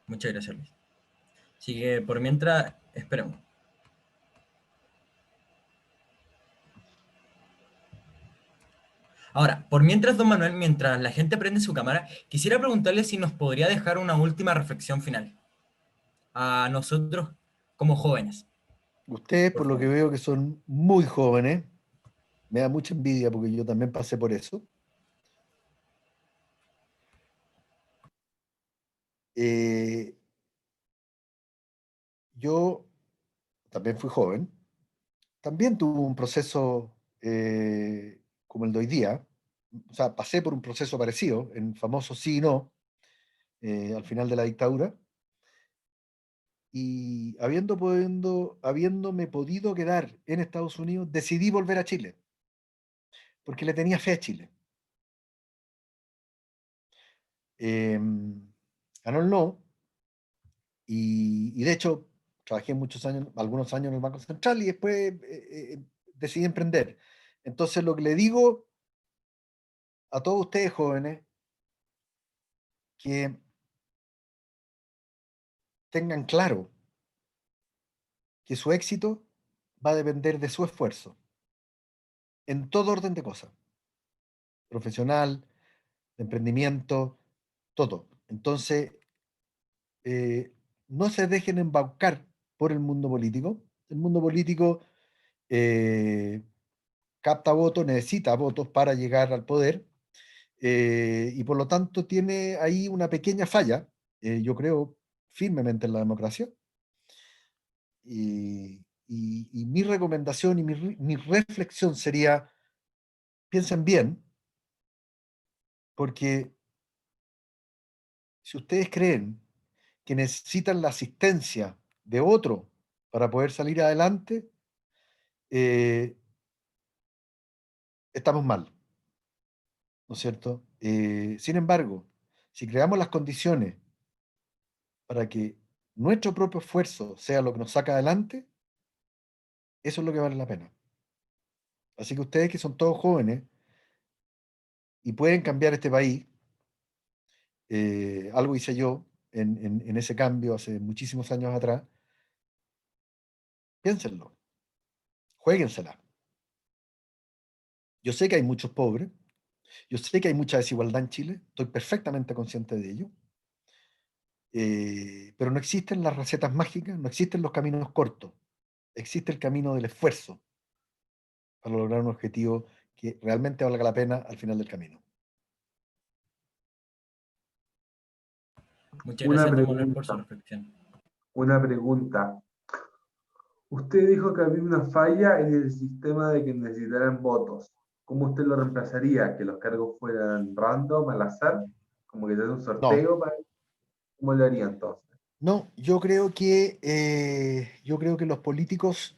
Muchas gracias, Luis. Así que por mientras, esperemos. Ahora, por mientras, don Manuel, mientras la gente prende su cámara, quisiera preguntarle si nos podría dejar una última reflexión final a nosotros como jóvenes, Ustedes, por por lo que favor. veo que son muy jóvenes, me da mucha envidia porque yo también pasé por eso. Eh, yo también fui joven, también tuve un proceso como el de hoy día, o sea, pasé por un proceso parecido, en famoso sí y no, al final de la dictadura, y habiéndome podido quedar en Estados Unidos, decidí volver a Chile, porque le tenía fe a Chile. Eh, Ganó el no, y de hecho trabajé muchos años, algunos años en el Banco Central y después decidí emprender. Entonces lo que le digo a todos ustedes jóvenes, que tengan claro que su éxito va a depender de su esfuerzo, en todo orden de cosas, profesional, de emprendimiento, todo. Entonces, no se dejen embaucar por el mundo político. El mundo político capta votos, necesita votos para llegar al poder, y por lo tanto tiene ahí una pequeña falla. Yo creo firmemente en la democracia, y mi recomendación y mi reflexión sería, piensen bien, porque si ustedes creen que necesitan la asistencia de otro para poder salir adelante, eh, estamos mal, ¿no es cierto? Sin embargo, si creamos las condiciones para que nuestro propio esfuerzo sea lo que nos saca adelante, eso es lo que vale la pena. Así que ustedes, que son todos jóvenes y pueden cambiar este país, algo hice yo en ese cambio hace muchísimos años atrás, piénsenlo, juéguensela. Yo sé que hay muchos pobres, yo sé que hay mucha desigualdad en Chile, estoy perfectamente consciente de ello, pero no existen las recetas mágicas, no existen los caminos cortos, existe el camino del esfuerzo para lograr un objetivo que realmente valga la pena al final del camino. Muchas Una gracias, don Manuel, por su pregunta, reflexión. una pregunta. Usted dijo que había una falla en el sistema de que necesitaran votos. ¿Cómo usted lo reemplazaría? ¿Que los cargos fueran random, al azar? ¿Como que se hace un No, sorteo? ¿Cómo lo haría entonces? no, yo creo que los políticos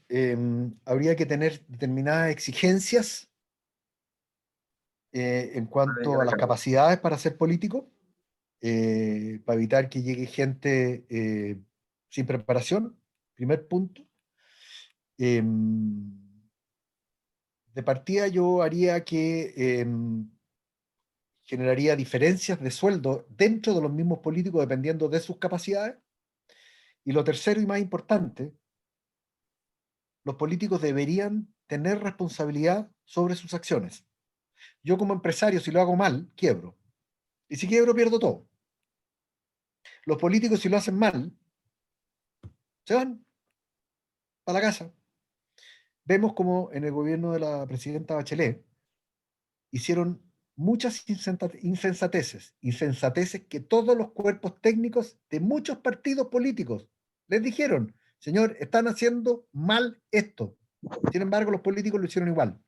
habría que tener determinadas exigencias en Para llegar cuanto a a las cargo. capacidades para ser político, para evitar que llegue gente sin preparación, primer punto. Em, de partida yo haría que generaría diferencias de sueldo dentro de los mismos políticos dependiendo de sus capacidades. Y lo tercero y más importante, los políticos deberían tener responsabilidad sobre sus acciones. Yo como empresario, si lo hago mal, quiebro. Y si quiebro, pierdo todo. Los políticos, si lo hacen mal, se van a la casa. Vemos como en el gobierno de la presidenta Bachelet hicieron muchas insensateces que todos los cuerpos técnicos de muchos partidos políticos les dijeron, señor, están haciendo mal esto. Sin embargo, los políticos lo hicieron igual.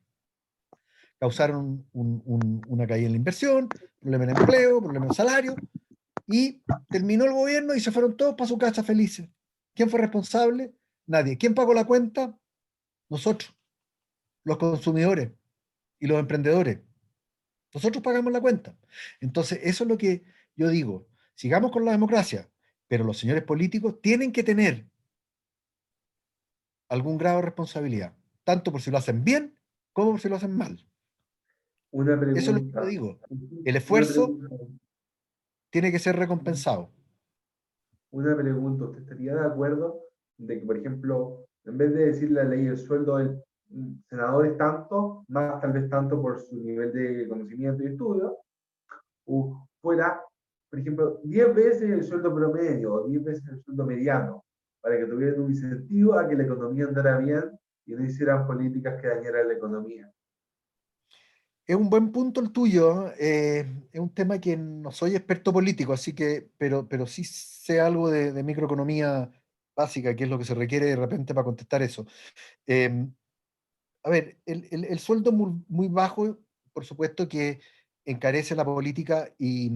Causaron una caída en la inversión, problema en empleo, problema en salario, y terminó el gobierno y se fueron todos para su casa felices. ¿Quién fue responsable? Nadie. ¿Quién pagó la cuenta? Nosotros, los consumidores y los emprendedores. Nosotros pagamos la cuenta. Entonces, eso es lo que yo digo. Sigamos con la democracia, pero los señores políticos tienen que tener algún grado de responsabilidad, tanto por si lo hacen bien como por si lo hacen mal. Una Eso es lo que yo pregunta. digo. El Una esfuerzo pregunta. tiene que ser recompensado. Una pregunta. ¿Usted estaría de acuerdo de que, por ejemplo, en vez de decir la ley, el sueldo del senador es tanto, más tal vez tanto por su nivel de conocimiento y estudio, fuera, por ejemplo, 10 veces el sueldo promedio o 10 veces el sueldo mediano, para que tuvieran un incentivo a que la economía andara bien y no hicieran políticas que dañaran la economía? Es un buen punto el tuyo. Es un tema que no soy experto político, así que, pero sí sé algo de microeconomía básica, que es lo que se requiere de repente para contestar eso. Eh, a ver, el sueldo muy bajo, por supuesto que encarece la política y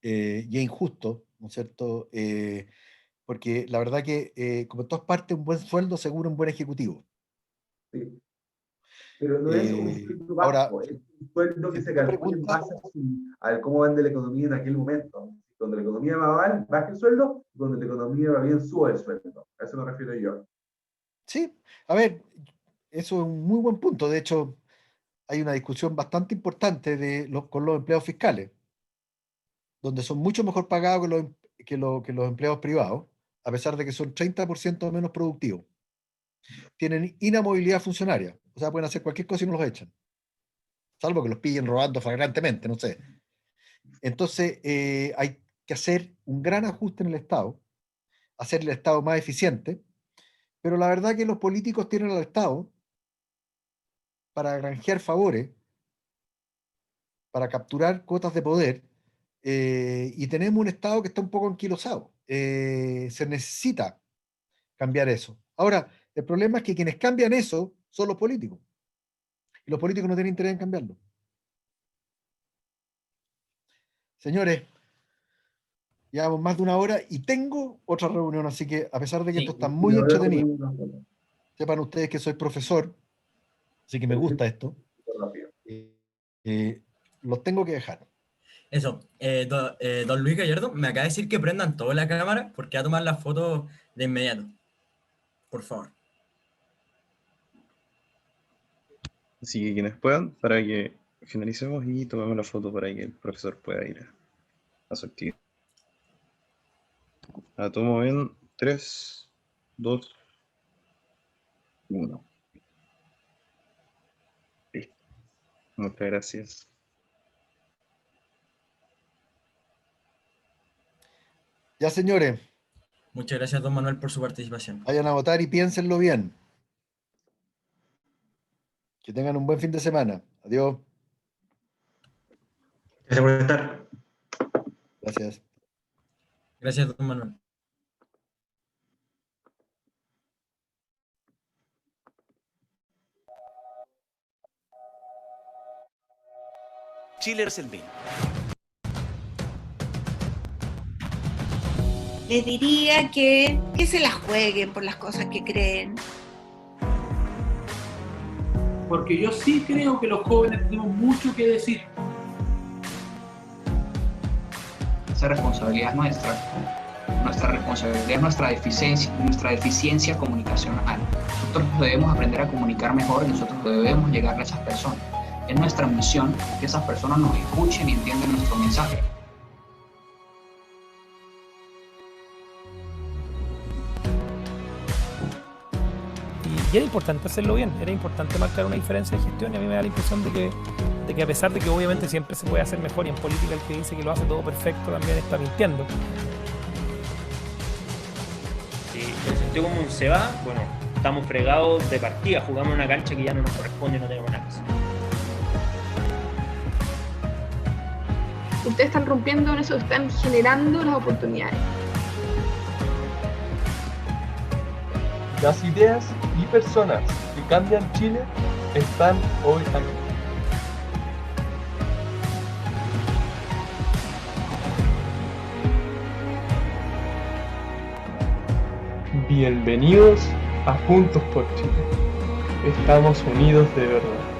es injusto, ¿no es cierto? Porque la verdad que, como en todas partes, un buen sueldo asegura un buen ejecutivo. Sí. Pero no es un sueldo Ahora, bajo, es un sueldo que si tú se me calcula en preguntas, base a cómo vende la economía en aquel momento. Cuando la economía va mal, baja el sueldo, y cuando la economía va bien, sube el sueldo. A eso me refiero yo. sí, a ver, eso es un muy buen punto. De hecho, hay una discusión bastante importante con los empleados fiscales, donde son mucho mejor pagados que los empleados privados, a pesar de que son 30% menos productivos. Tienen inamovilidad funcionaria, o sea, pueden hacer cualquier cosa y no los echan, salvo que los pillen robando flagrantemente, no sé. Entonces, hay que hacer un gran ajuste en el Estado, hacer el Estado más eficiente, pero la verdad que los políticos tienen al Estado para granjear favores, para capturar cuotas de poder, y tenemos un Estado que está un poco anquilosado. Se necesita cambiar eso. Ahora, el problema es que quienes cambian eso son los políticos, y los políticos no tienen interés en cambiarlo. Señores, llevamos más de una hora y tengo otra reunión, así que a pesar de que Sí. esto está muy entretenido, sepan ustedes que soy profesor, así que me gusta esto, los tengo que dejar. Eso, don Luis Gallardo me acaba de decir que prendan toda la cámara porque va a tomar la foto de inmediato. Por favor. Así que quienes puedan, para que finalicemos y tomemos la foto para que el profesor pueda ir a su actividad. La tomo en 3, 2, 1. Listo. Muchas gracias. Ya, señores, Muchas gracias, don Manuel, por su participación. vayan a votar y piénsenlo bien. Que tengan un buen fin de semana. Adiós. Gracias por estar. Gracias. Gracias, don Manuel. Chile es el BIN. Les diría que se la jueguen por las cosas que creen. Porque yo sí creo que los jóvenes tenemos mucho que decir. Esa responsabilidad es nuestra responsabilidad es nuestra deficiencia comunicacional. Nosotros debemos aprender a comunicar mejor y nosotros debemos llegar a esas personas. Es nuestra misión que esas personas nos escuchen y entiendan nuestro mensaje. Y era importante hacerlo bien, era importante marcar una diferencia de gestión, y a mí me da la impresión de que a pesar de que obviamente siempre se puede hacer mejor, y en política el que dice que lo hace todo perfecto también está mintiendo. Si el sentido común se va, bueno, estamos fregados de partida, jugamos en una cancha que ya no nos corresponde y no tenemos nada que hacer. Ustedes están rompiendo en eso, están generando las oportunidades. Las ideas y personas que cambian Chile están hoy aquí. Bienvenidos a Juntos por Chile. Estamos unidos de verdad.